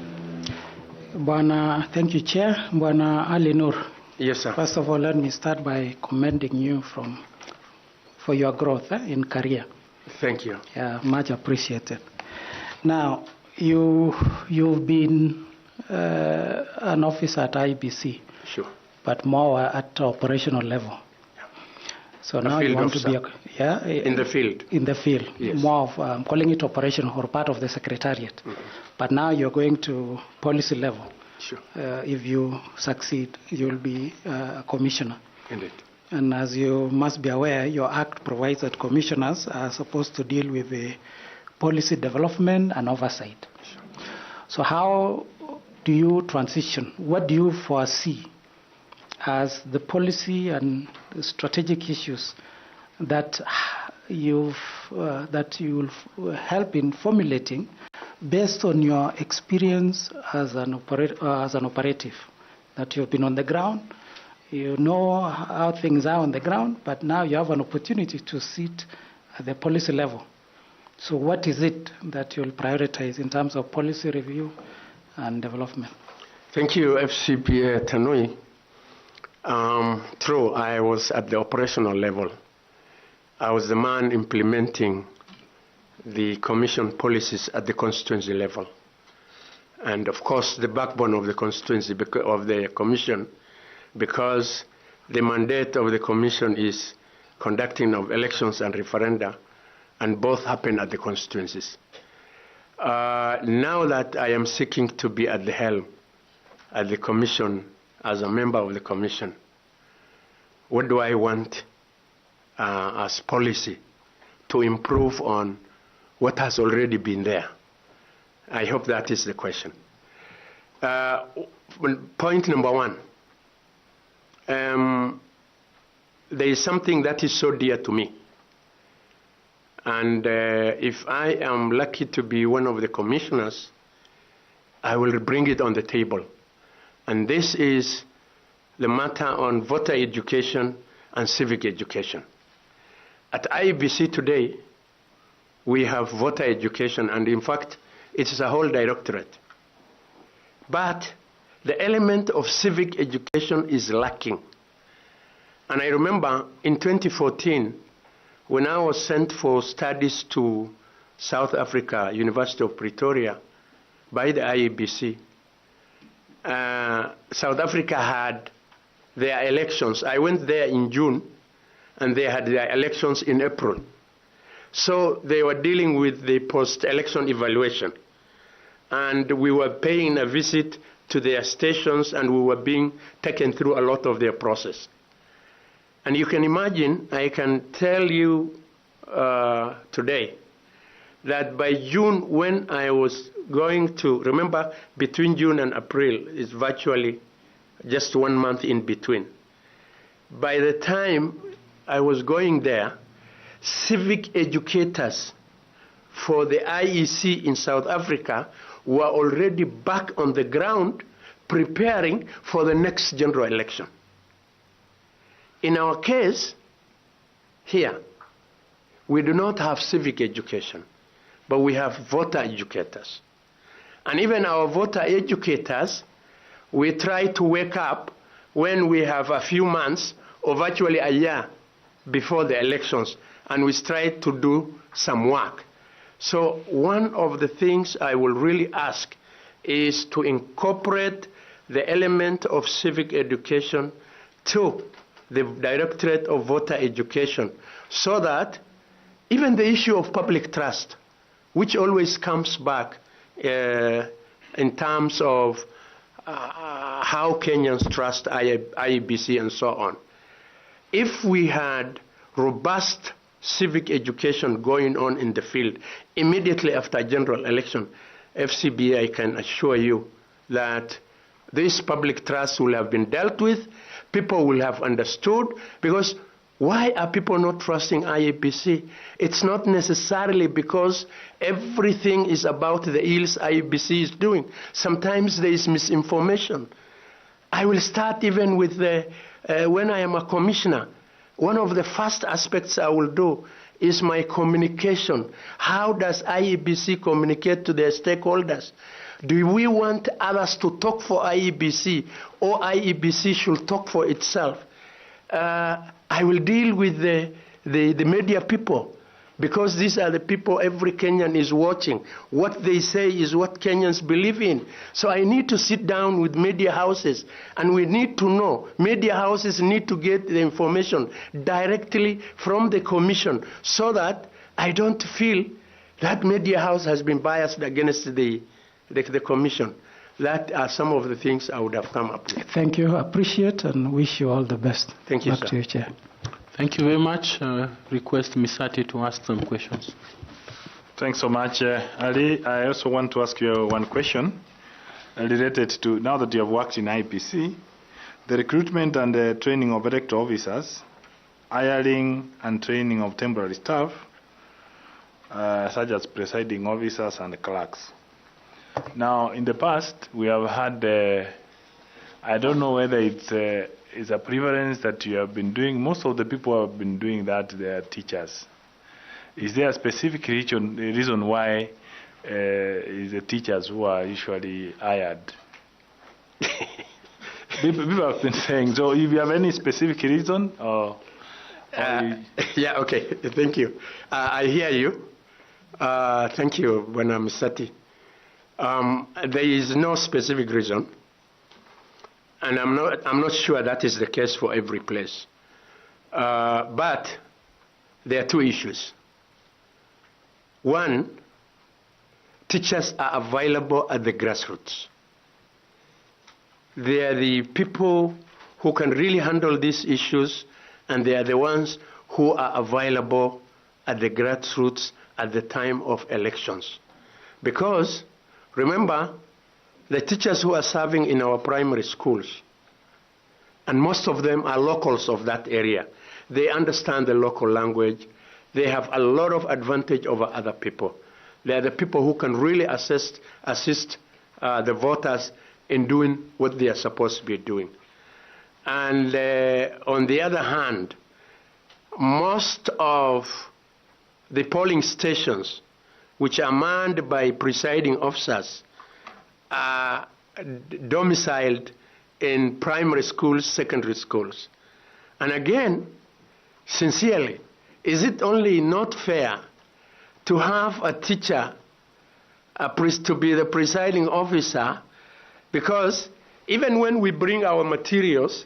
Bwana, thank you, Chair. Bwana Alinur. Yes, sir. First of all, let me start by commending you for your growth in career. Thank you. Yeah, much appreciated. Now, you've been an officer at IBC, Sure. but more at operational level. So A now field you want to be officer. In the field. In the field, Yes. more of calling it operational or part of the secretariat. But now you're going to policy level. Sure. If you succeed, you'll be a commissioner. Indeed. And as you must be aware, your act provides that commissioners are supposed to deal with the policy development and oversight. Sure. So how do you transition? What do you foresee as the policy and the strategic issues that you will help in formulating based on your experience as an operative, that you've been on the ground, you know how things are on the ground, but now you have an opportunity to sit at the policy level. So what is it that you'll prioritize in terms of policy review and development? Thank you, FCPA Tanui. True, I was at the operational level. I was the man implementing the commission policies at the constituency level. And of course, the backbone of the constituency, of the commission, because the mandate of the commission is conducting of elections and referenda, and both happen at the constituencies. Now that I am seeking to be at the helm at the commission, as a member of the commission, what do I want as policy to improve on what has already been there? I hope that is the question. Point number one, there is something that is so dear to me. And if I am lucky to be one of the commissioners, I will bring it on the table. And this is the matter on voter education and civic education. At IBC today, we have voter education, and in fact, it is a whole directorate. But the element of civic education is lacking. And I remember in 2014, when I was sent for studies to South Africa, University of Pretoria, by the IEBC, South Africa had their elections. I went there in June, and they had their elections in April. So they were dealing with the post-election evaluation. And we were paying a visit to their stations, and we were being taken through a lot of their process. And you can imagine, I can tell you today, that by June, when I was going to, remember, between June and April is virtually just 1 month in between. By the time I was going there, civic educators for the IEC in South Africa were already back on the ground preparing for the next general election. In our case, here, we do not have civic education, but we have voter educators. And even our voter educators, we try to wake up when we have a few months or virtually a year before the elections, and we try to do some work So one of the things I will really ask is to incorporate the element of civic education to the Directorate of Voter Education, so that even the issue of public trust, which always comes back in terms of how Kenyans trust IEBC and so on. If we had robust civic education going on in the field immediately after a general election, FCBA, I can assure you that this public trust will have been dealt with, people will have understood, because why are people not trusting IEBC? It's not necessarily because everything is about the ills IEBC is doing. Sometimes there is misinformation. I will start even with when I am a commissioner. One of the first aspects I will do is my communication. How does IEBC communicate to their stakeholders? Do we want others to talk for IEBC, or IEBC should talk for itself? I will deal with the media people, because these are the people every Kenyan is watching. What they say is what Kenyans believe in. So I need to sit down with media houses, and we need to know. Media houses need to get the information directly from the commission, so that I don't feel that media house has been biased against the commission. That are some of the things I would have come up with. Thank you. Appreciate and wish you all the best. Thank you, Back sir. to you, Chair. Thank you very much. Request Misati to ask some questions. Thanks so much, Ali. I also want to ask you one question related to, now that you have worked in IPC, the recruitment and the training of electoral officers, hiring and training of temporary staff, such as presiding officers and clerks. Now, in the past, we have had, I don't know whether it's a preference that you have been doing. Most of the people who have been doing that, they are teachers. Is there a specific reason why is the teachers who are usually hired? People have been saying, so if you have any specific reason? Yeah, okay, thank you. I hear you. Thank you, Bwana Misati. There is no specific reason, and I'm not sure that is the case for every place. But there are two issues. One, teachers are available at the grassroots. They are the people who can really handle these issues, and they are the ones who are available at the grassroots at the time of elections. Because remember, the teachers who are serving in our primary schools, and most of them are locals of that area. They understand the local language. They have a lot of advantage over other people. They are the people who can really assist the voters in doing what they are supposed to be doing. And on the other hand, most of the polling stations, which are manned by presiding officers, are domiciled in primary schools, secondary schools. And again, sincerely, is it only not fair to have a teacher to be the presiding officer? Because even when we bring our materials,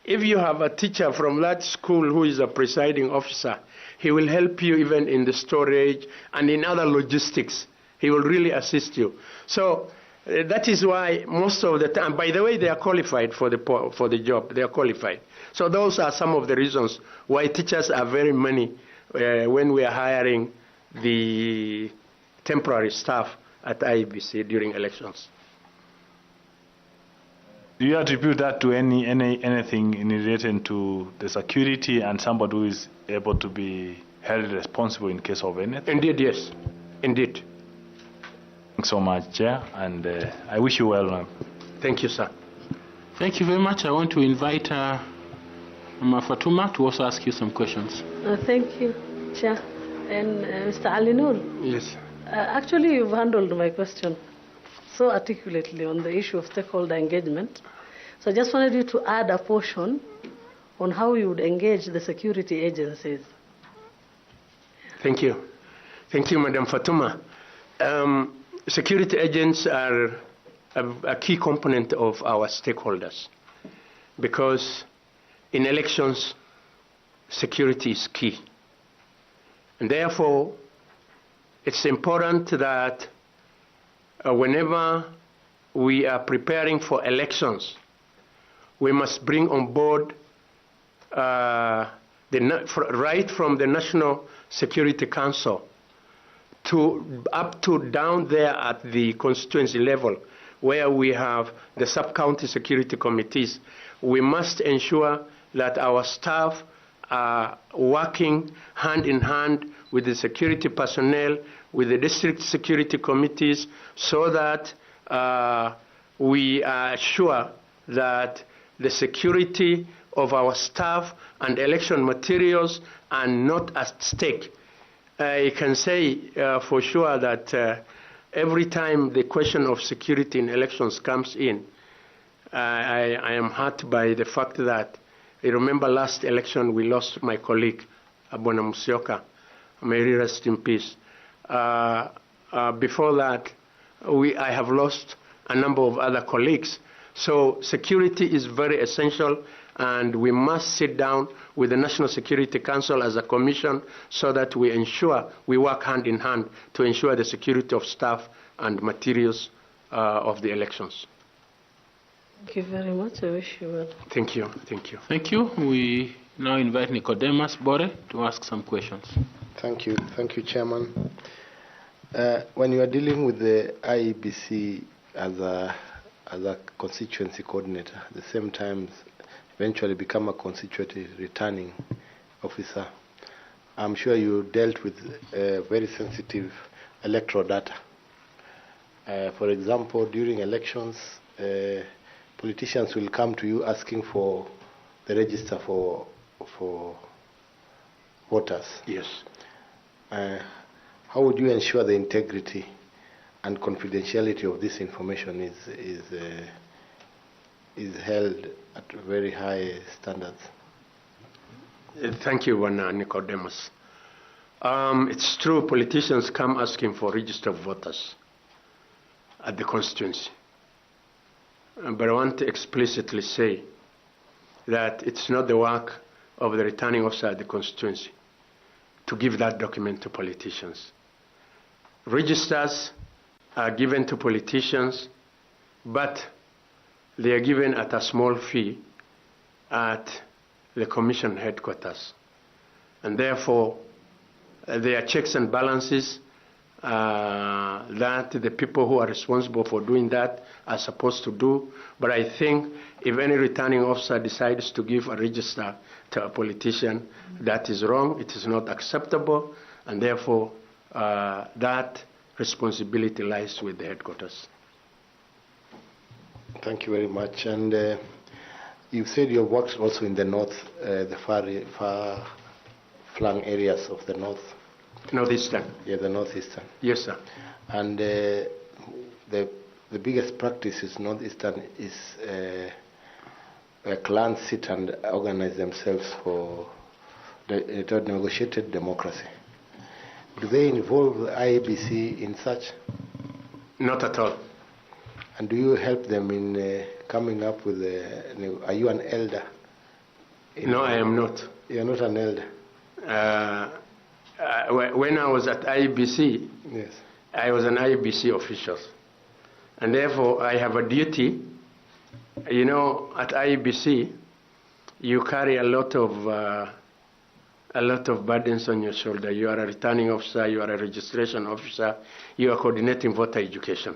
if you have a teacher from that school who is a presiding officer, he will help you even in the storage and in other logistics. He will really assist you. So that is why most of the time, by the way, they are qualified for the job. They are qualified. So those are some of the reasons why teachers are very many when we are hiring the temporary staff at IEBC during elections. Do you attribute that to anything in relation to the security and somebody who is able to be held responsible in case of anything? Indeed, yes. Indeed. Thanks so much, Chair, and I wish you well, ma'am. Thank you, sir. Thank you very much. I want to invite Fatuma to also ask you some questions. Thank you, Chair. And Mr. Alinur. Yes. Actually, you've handled my question so articulately on the issue of stakeholder engagement. So I just wanted you to add a portion on how you would engage the security agencies. Thank you. Thank you, Madam Fatuma. Security agents are a key component of our stakeholders because in elections, security is key. And therefore, it's important that whenever we are preparing for elections, we must bring on board right from the National Security Council up to down there at the constituency level, where we have the sub-county security committees. We must ensure that our staff are working hand in hand with the security personnel, with the district security committees, so that we are sure that the security of our staff and election materials are not at stake. I can say for sure that every time the question of security in elections comes in, I am hurt by the fact that I remember last election we lost my colleague, Abona Musyoka. May he rest in peace. Before that, I have lost a number of other colleagues. So security is very essential, and we must sit down with the National Security Council as a commission so that we ensure we work hand in hand to ensure the security of staff and materials of the elections. Thank you very much. I wish you well. Thank you. Thank you. Thank you. We now invite Nicodemus Bore to ask some questions. Thank you. Thank you, Chairman. When you are dealing with the IEBC as a constituency coordinator, at the same time eventually become a constituency returning officer, I'm sure you dealt with very sensitive electoral data. For example, during elections, politicians will come to you asking for the register for voters. Yes. How would you ensure the integrity and confidentiality of this information is held at very high standards? Thank you, Nicodemus. It's true, politicians come asking for registered voters at the constituency. But I want to explicitly say that it's not the work of the returning officer at the constituency to give that document to politicians. Registers are given to politicians, but they are given at a small fee at the commission headquarters. And therefore, there are checks and balances that the people who are responsible for doing that are supposed to do. But I think if any returning officer decides to give a register to a politician, that is wrong, it is not acceptable, and therefore that responsibility lies with the headquarters. Thank you very much. And you said you worked also in the north, the far-flung areas of the north. Northeastern. Yeah, the northeastern. Yes, sir. And the biggest practice is northeastern is where clans sit and organize themselves for the negotiated democracy. Do they involve the IEBC in such? Not at all. And do you help them in coming up with are you an elder? No, I am not. You are not an elder? When I was at IEBC, yes, I was an IEBC official. And therefore, I have a duty. You know, at IEBC, you carry a lot of burdens on your shoulder. You are a returning officer, you are a registration officer, you are coordinating voter education.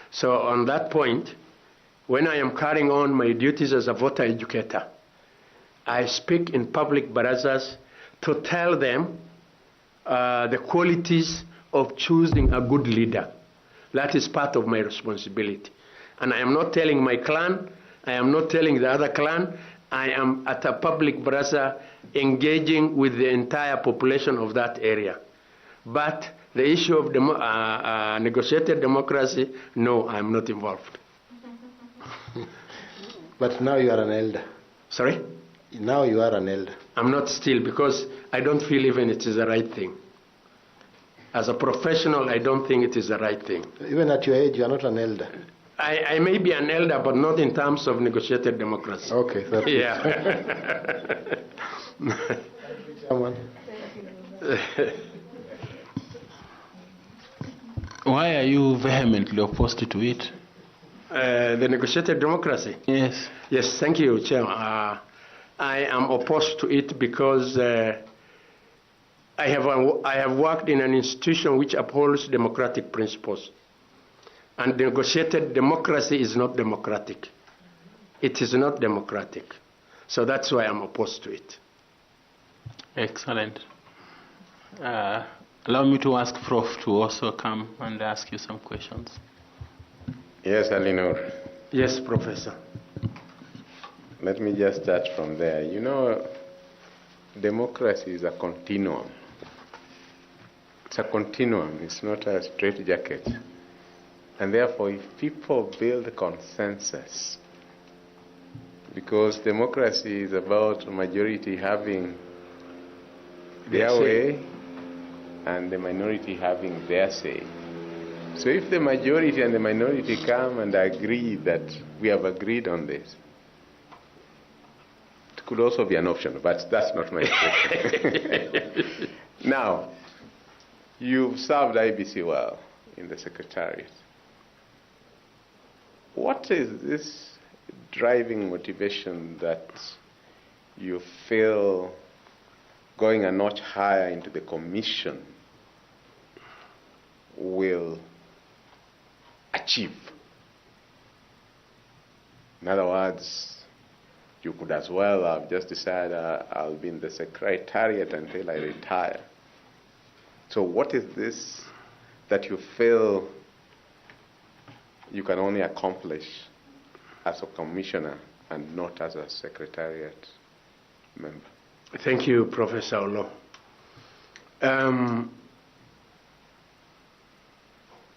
So on that point, when I am carrying on my duties as a voter educator, I speak in public barazas to tell them the qualities of choosing a good leader. That is part of my responsibility. And I am not telling my clan, I am not telling the other clan, I am at a public baraza engaging with the entire population of that area. But the issue of negotiated democracy, no, I am not involved. But now you are an elder. Sorry? Now you are an elder. I'm not still, because I don't feel even it is the right thing. As a professional, I don't think it is the right thing. Even at your age, you are not an elder. I may be an elder, but not in terms of negotiated democracy. Okay, that's yeah. Why are you vehemently opposed to it? The negotiated democracy? Yes. Yes, thank you, Chair. I am opposed to it because I have worked in an institution which upholds democratic principles. And negotiated democracy is not democratic. It is not democratic. So that's why I'm opposed to it. Excellent. Allow me to ask Prof to also come and ask you some questions. Yes, Alinur. Yes, Professor. Let me just start from there. You know, democracy is a continuum. It's a continuum. It's not a straitjacket. And therefore, if people build consensus, because democracy is about majority having their way and the minority having their say. So if the majority and the minority come and agree that we have agreed on this, it could also be an option, but that's not my question. Now, you've served IBC well in the Secretariat. What is this driving motivation that you feel going a notch higher into the commission will achieve? In other words, you could as well have just decided I'll be in the Secretariat until I retire. So what is this that you feel you can only accomplish as a commissioner and not as a Secretariat member? Thank you, Professor Olo.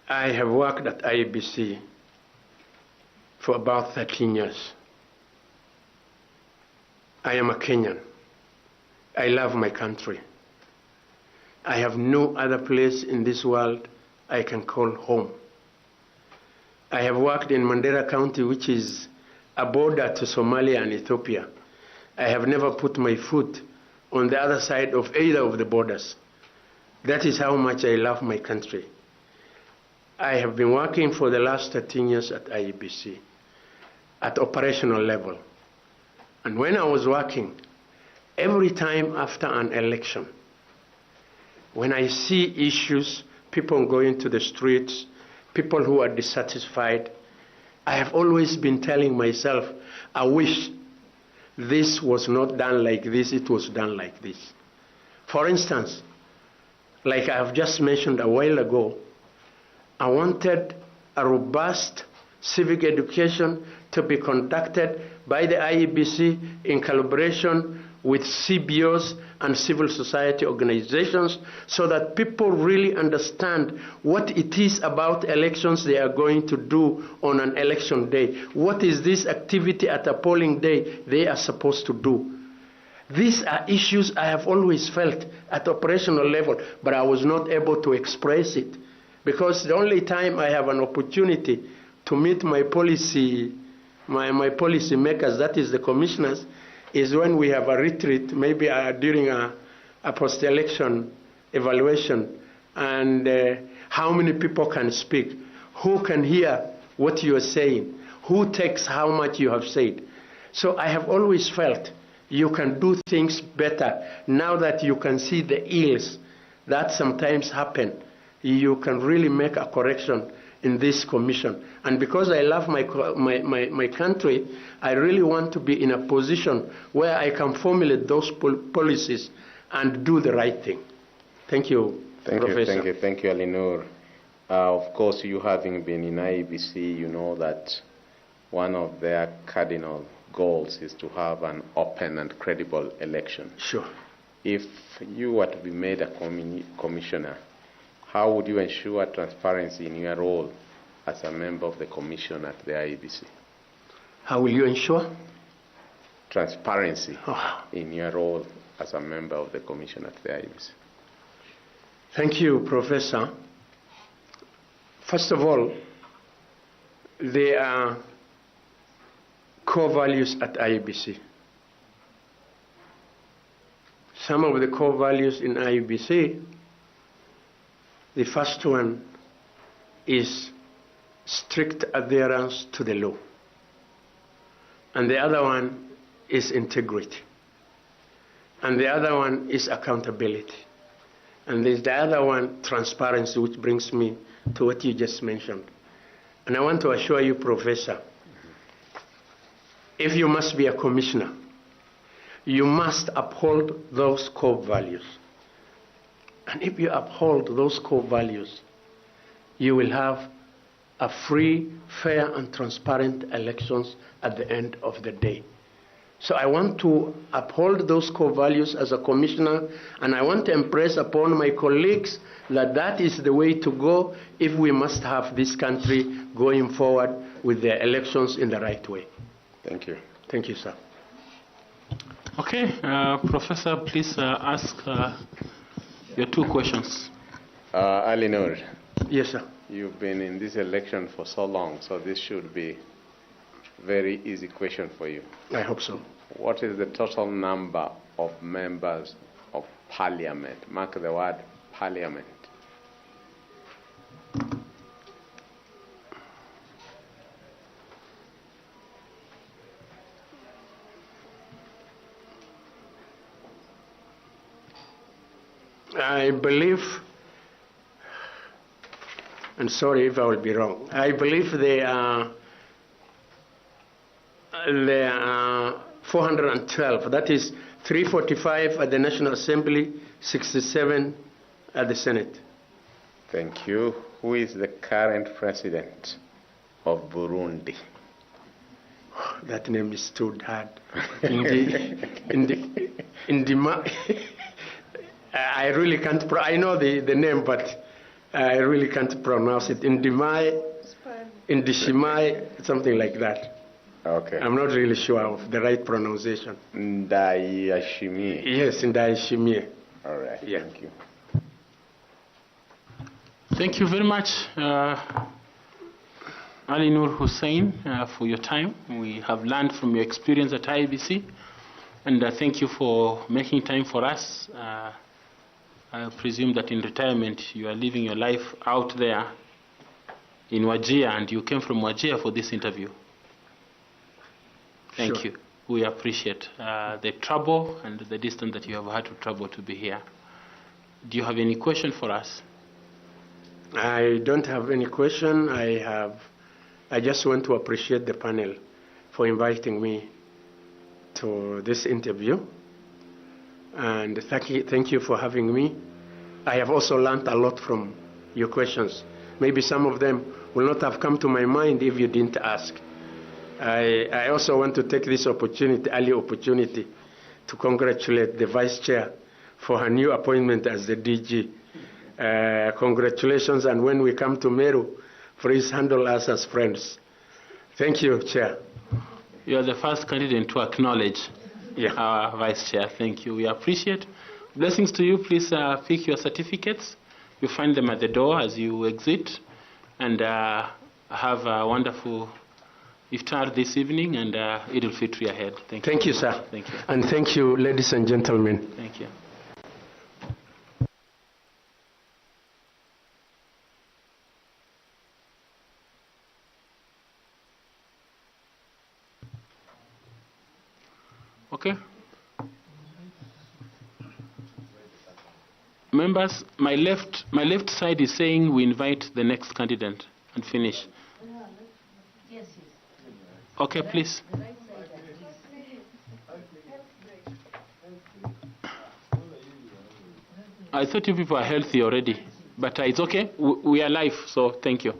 I have worked at IBC for about 13 years. I am a Kenyan. I love my country. I have no other place in this world I can call home. I have worked in Mandera County, which is a border to Somalia and Ethiopia. I have never put my foot on the other side of either of the borders. That is how much I love my country. I have been working for the last 13 years at IEBC at operational level. And when I was working, every time after an election, when I see issues, people going to the streets, people who are dissatisfied, I have always been telling myself, I wish this was not done like this, it was done like this. For instance, like I have just mentioned a while ago, I wanted a robust civic education to be conducted by the IEBC in collaboration with CBOs and civil society organizations so that people really understand what it is about elections they are going to do on an election day. What is this activity at a polling day they are supposed to do? These are issues I have always felt at operational level, but I was not able to express it because the only time I have an opportunity to meet my policy makers, that is the commissioners, is when we have a retreat, maybe during a post-election evaluation, and how many people can speak, who can hear what you are saying, who takes how much you have said. So I have always felt you can do things better now that you can see the ills that sometimes happen. You can really make a correction in this commission. And because I love my country, I really want to be in a position where I can formulate those policies and do the right thing. Thank you, Professor. Thank you, Alinur. Of course, you having been in IEBC, you know that one of their cardinal goals is to have an open and credible election. Sure. If you were to be made a commissioner, how would you ensure transparency in your role as a member of the commission at the IEBC? How will you ensure? Transparency in your role as a member of the commission at the IEBC. Thank you, Professor. First of all, there are core values at IEBC. Some of the core values in IEBC, the first one is strict adherence to the law. And the other one is integrity. And the other one is accountability. And there's the other one, transparency, which brings me to what you just mentioned. And I want to assure you, Professor, if you must be a commissioner, you must uphold those core values. And if you uphold those core values, you will have a free, fair, and transparent elections at the end of the day. So I want to uphold those core values as a commissioner, and I want to impress upon my colleagues that that is the way to go if we must have this country going forward with the elections in the right way. Thank you. Thank you, sir. Okay, Professor, please ask your two questions. Alinur. Yes, sir. You've been in this election for so long, so this should be a very easy question for you. I hope so. What is the total number of members of parliament? Mark the word parliament. I believe, and sorry if I will be wrong, I believe there are 412. That is 345 at the National Assembly, 67 at the Senate. Thank you. Who is the current president of Burundi? That name is too hard. I really can't. I know the name, but I really can't pronounce it. Indishimai, something like that. Okay. I'm not really sure of the right pronunciation. Ndayishimiye. Yes, Ndayishimiye. All right. Yeah. Thank you. Thank you very much, Alinur Hussein, for your time. We have learned from your experience at IEBC, and thank you for making time for us. I presume that in retirement you are living your life out there in Wajir, and you came from Wajir for this interview. Thank you. We appreciate the trouble and the distance that you have had to travel to be here. Do you have any question for us? I don't have any question. I just want to appreciate the panel for inviting me to this interview. And thank you for having me. I have also learned a lot from your questions. Maybe some of them will not have come to my mind if you didn't ask. I also want to take this early opportunity, to congratulate the Vice Chair for her new appointment as the DG. Congratulations, and when we come to Meru, please handle us as friends. Thank you, Chair. You are the first candidate to acknowledge our Vice Chair. Thank you. We appreciate. Blessings to you. Please pick your certificates. You find them at the door as you exit. And have a wonderful iftar this evening, and Eid al-Fitr ahead. Thank you. Thank you, sir. Thank you. And thank you, ladies and gentlemen. Thank you. Okay. Members, my left side is saying we invite the next candidate and finish. Okay, please. I thought you people are healthy already, but it's okay. We are live, so thank you.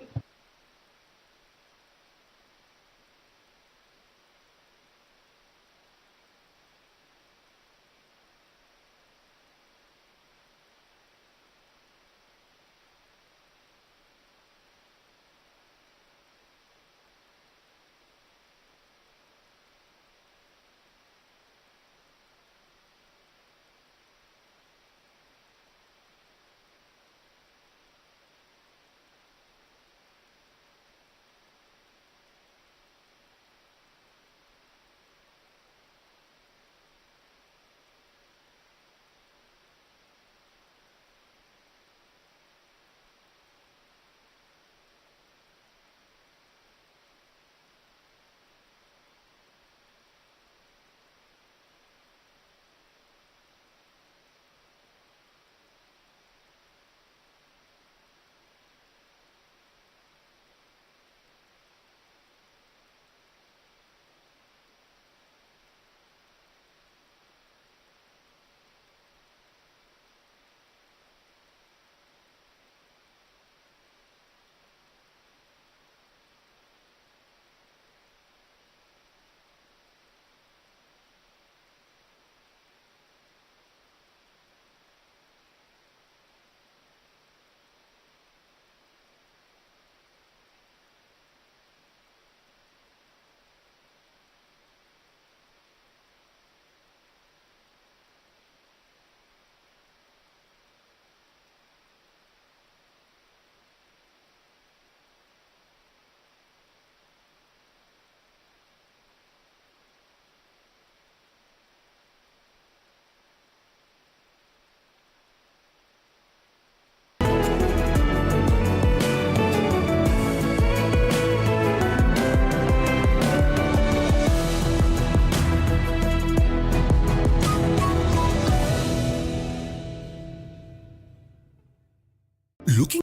Looking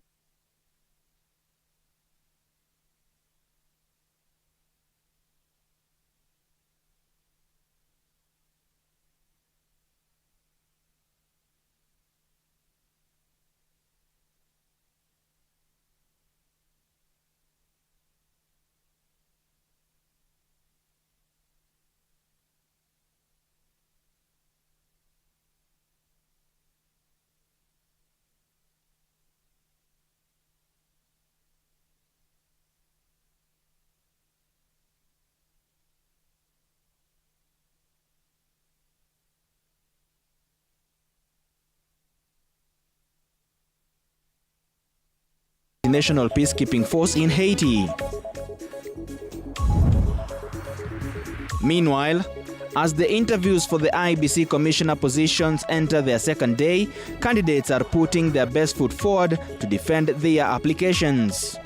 the national peacekeeping force in Haiti. Meanwhile, as the interviews for the IBC commissioner positions enter their second day, candidates are putting their best foot forward to defend their applications.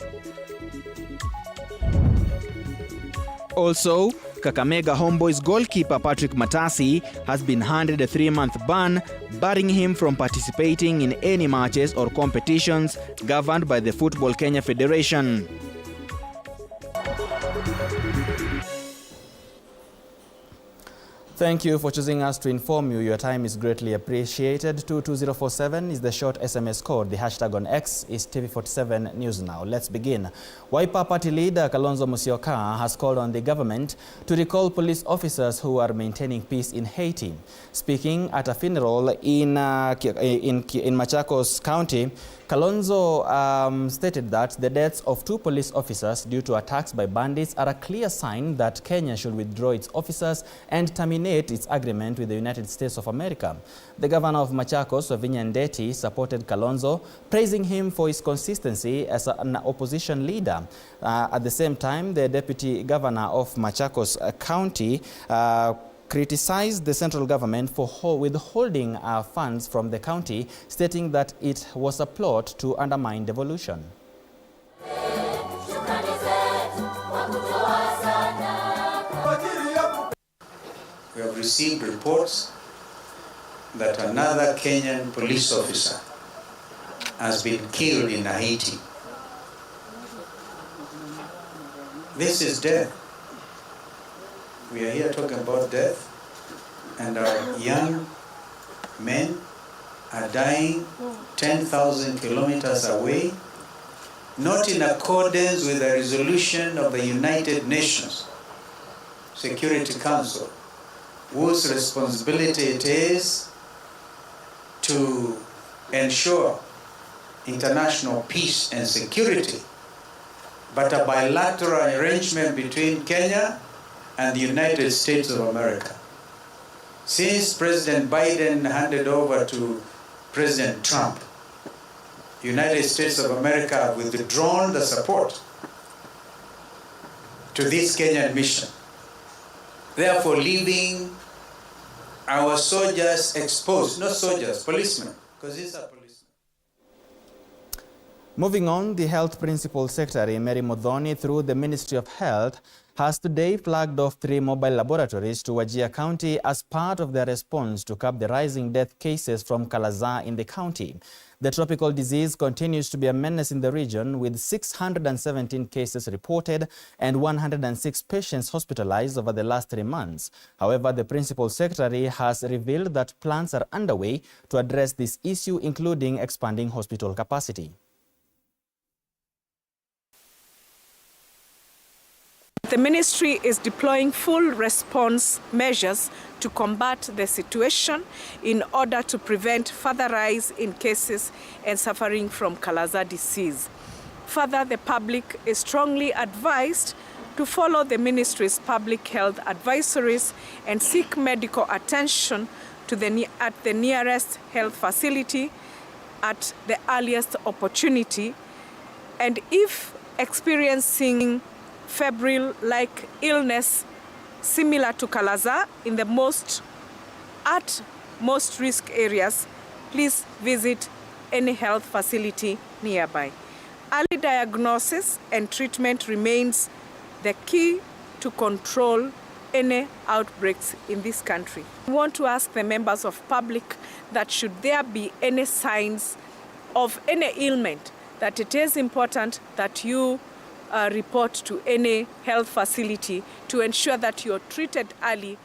Also, Kakamega Homeboys goalkeeper Patrick Matasi has been handed a 3-month ban, barring him from participating in any matches or competitions governed by the Football Kenya Federation. Thank you for choosing us to inform you. Your time is greatly appreciated. 22047 is the short SMS code. The hashtag on X is TV47 News Now. Let's begin. Wiper Party leader Kalonzo Moka has called on the government to recall police officers who are maintaining peace in Haiti. Speaking at a funeral in Machakos County, Kalonzo stated that the deaths of 2 police officers due to attacks by bandits are a clear sign that Kenya should withdraw its officers and terminate its agreement with the United States of America. The governor of Machakos, Wavinya Ndeti, supported Kalonzo, praising him for his consistency as an opposition leader. At the same time, the deputy governor of Machakos County criticized the central government for withholding funds from the county, stating that it was a plot to undermine devolution. We have received reports that another Kenyan police officer has been killed in Haiti. This is death. We are here talking about death, and our young men are dying 10,000 kilometers away, not in accordance with the resolution of the United Nations Security Council, whose responsibility it is to ensure international peace and security, but a bilateral arrangement between Kenya and the United States of America. Since President Biden handed over to President Trump, the United States of America have withdrawn the support to this Kenyan mission, therefore leaving our soldiers exposed, not soldiers, policemen, because these are policemen. Moving on, the Health Principal Secretary, Mary Muthoni, through the Ministry of Health, has today flagged off 3 mobile laboratories to Wajir County as part of their response to curb the rising death cases from Kalaza in the county. The tropical disease continues to be a menace in the region, with 617 cases reported and 106 patients hospitalized over the last 3 months. However, the Principal Secretary has revealed that plans are underway to address this issue, including expanding hospital capacity. The ministry is deploying full response measures to combat the situation in order to prevent further rise in cases and suffering from Kalaza disease. Further, the public is strongly advised to follow the ministry's public health advisories and seek medical attention at the nearest health facility at the earliest opportunity. And if experiencing febrile-like illness similar to Kalaza in the most risk areas, please visit any health facility nearby. Early diagnosis and treatment remains the key to control any outbreaks in this country. We want to ask the members of public that should there be any signs of any ailment that it is important that you report to any health facility to ensure that you're treated early.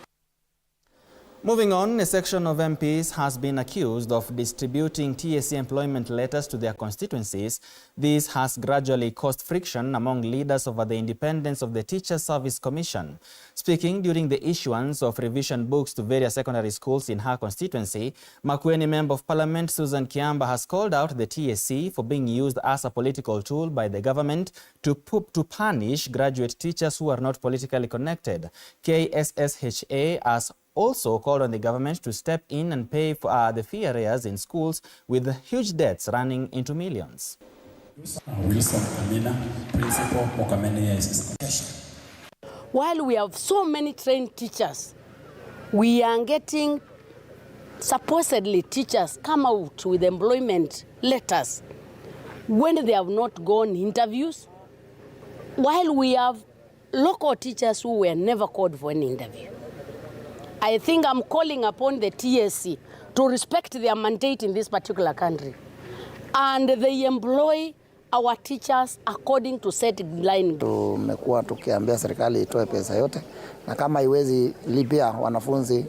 Moving on, a section of MPs has been accused of distributing TSC employment letters to their constituencies. This has gradually caused friction among leaders over the independence of the Teacher Service Commission. Speaking during the issuance of revision books to various secondary schools in her constituency, Makueni Member of Parliament Susan Kiamba has called out the TSC for being used as a political tool by the government to punish graduate teachers who are not politically connected. KSSHA has also called on the government to step in and pay for the fee arrears in schools with huge debts running into millions. While we have so many trained teachers, we are getting supposedly teachers come out with employment letters when they have not gone interviews, while we have local teachers who were never called for an interview. I think I'm calling upon the TSC to respect their mandate in this particular country. And they employ our teachers according to set line. Tumekuwa tukiambia serikali itoe pesa yote, na kama iwezi lipia wanafunzi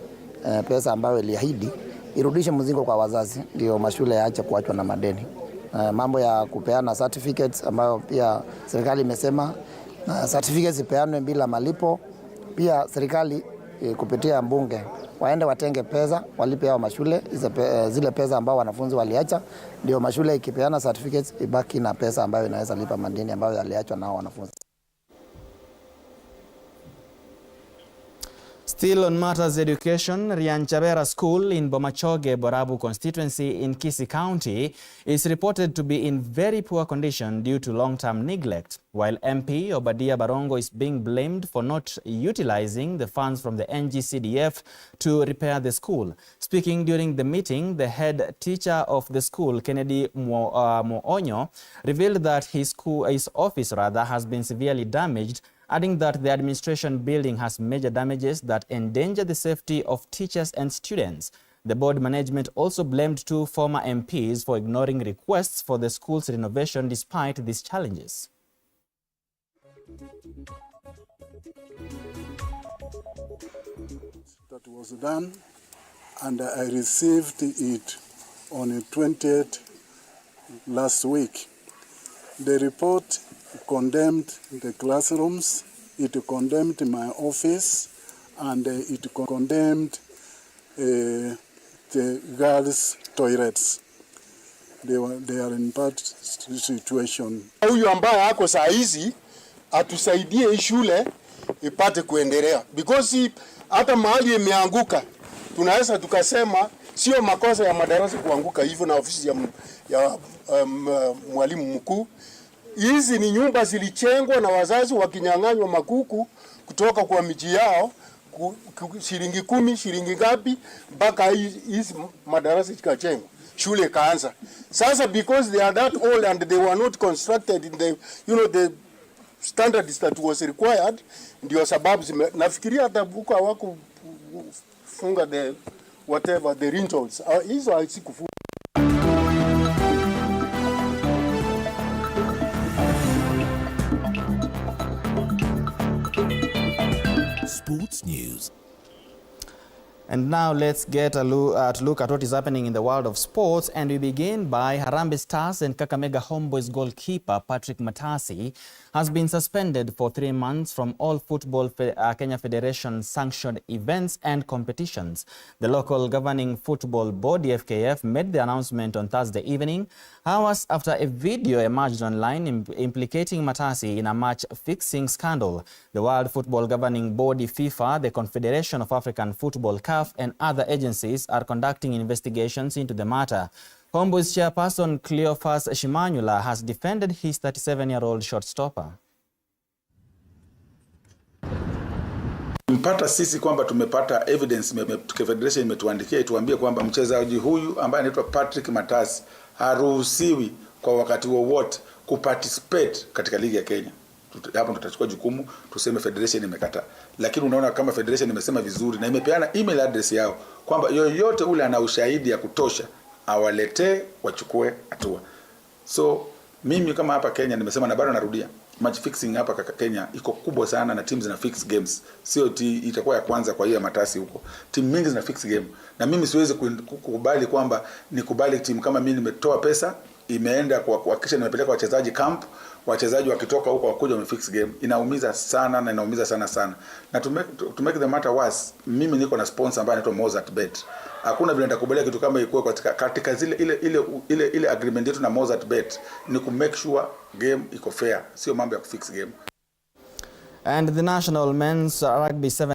pesa ambayo iliahidi, irudishe mzigo kwa wazazi, ndio mashule yaache kuachwa na madeni. Mambo ya kupeana certificates ambayo pia serikali imesema certificates ipeanwe bila malipo. Pia serikali kupitia mbunge waende watenge pesa walipe hao mashule zile pesa ambao wanafunzi waliacha, ndio mashule ikipeana certificates ibaki na pesa ambayo inaweza lipa madeni ambayo yaliachwa nao wanafunzi. Still on matters education, Rianchabera School in Bomachoge, Borabu constituency in Kisii County is reported to be in very poor condition due to long-term neglect, while MP Obadia Barongo is being blamed for not utilizing the funds from the NGCDF to repair the school. Speaking during the meeting, the head teacher of the school, Kennedy Moonyo, revealed that his office has been severely damaged, adding that the administration building has major damages that endanger the safety of teachers and students. The board management also blamed two former MPs for ignoring requests for the school's renovation despite these challenges. That was done, and I received it on the 20th last week. The report condemned the classrooms, it condemned my office, and it condemned the girls' toilets. They are in bad situation. Huyu ambaye ako saa hizi atusaidie shule ipate kuendelea, because hata mahali imeanguka tunaweza tukasema sio makosa ya madarasa kuanguka hivyo na ofisi ya mwalimu mkuu. Hizi ni nyumba zilichengwa na wazazi wakinyang'anywa makuku kutoka kwa miji yao, shilingi 10, shilingi ngapi, mpaka hizi madarasa zikachengwa, shule kaanza. Sasa because they are that old and they were not constructed in the the standards that was required, ndio sababu nafikiria hata huko hawako funga the whatever the rentals. Hizo hazikufunga. Sports news. And now let's get a look at what is happening in the world of sports, and we begin by Harambee Stars and Kakamega Homeboys goalkeeper Patrick Matasi has been suspended for 3 months from all Football Kenya Federation sanctioned events and competitions. The local governing football board, the FKF, made the announcement on Thursday evening, hours after a video emerged online implicating Matasi in a match-fixing scandal. The World Football Governing Body, FIFA, the Confederation of African Football, CAF, and other agencies are conducting investigations into the matter. Homeboys chairperson Cleophas Shimanyula has defended his 37-year-old shortstopper. Mpata sisi kwamba tumepata evidence, Federation imetuandikia ituambie kwamba mchezaji huyu ambaye anaitwa Patrick Matasi haruhusiwi kwa wakati wowote kuparticipate katika ligi ya Kenya. Hapo tutachukua jukumu tuseme Federation imekataa. Lakini unaona kama Federation imesema vizuri na imepeana email address yao kwamba yoyote ule ana ushahidi ya kutosha awaletee wachukue hatua. So Mimi kama hapa Kenya nimesema na bado narudia, match fixing hapa Kenya iko kubwa sana na teams zina fix games. Sio itakuwa ya kwanza kwa hiyo ya matasi huko. Timu mingi zina fix game. Na mimi siwezi kukubali kwamba nikubali timu kama mimi nimetoa pesa imeenda kuhakikisha nimepeleka wachezaji camp, wachezaji wakitoka huko wakuja wamefix game. Inaumiza sana na inaumiza sana. Na to make the matter worse, mimi niko na sponsor ambaye anaitwa Mozart Bet. Hakuna vile nitakubalia kitu kama ikuwe katika ile agreement yetu na Mozart Bet ni ku make sure game iko fair, sio mambo ya kufix game. And the national men's rugby 7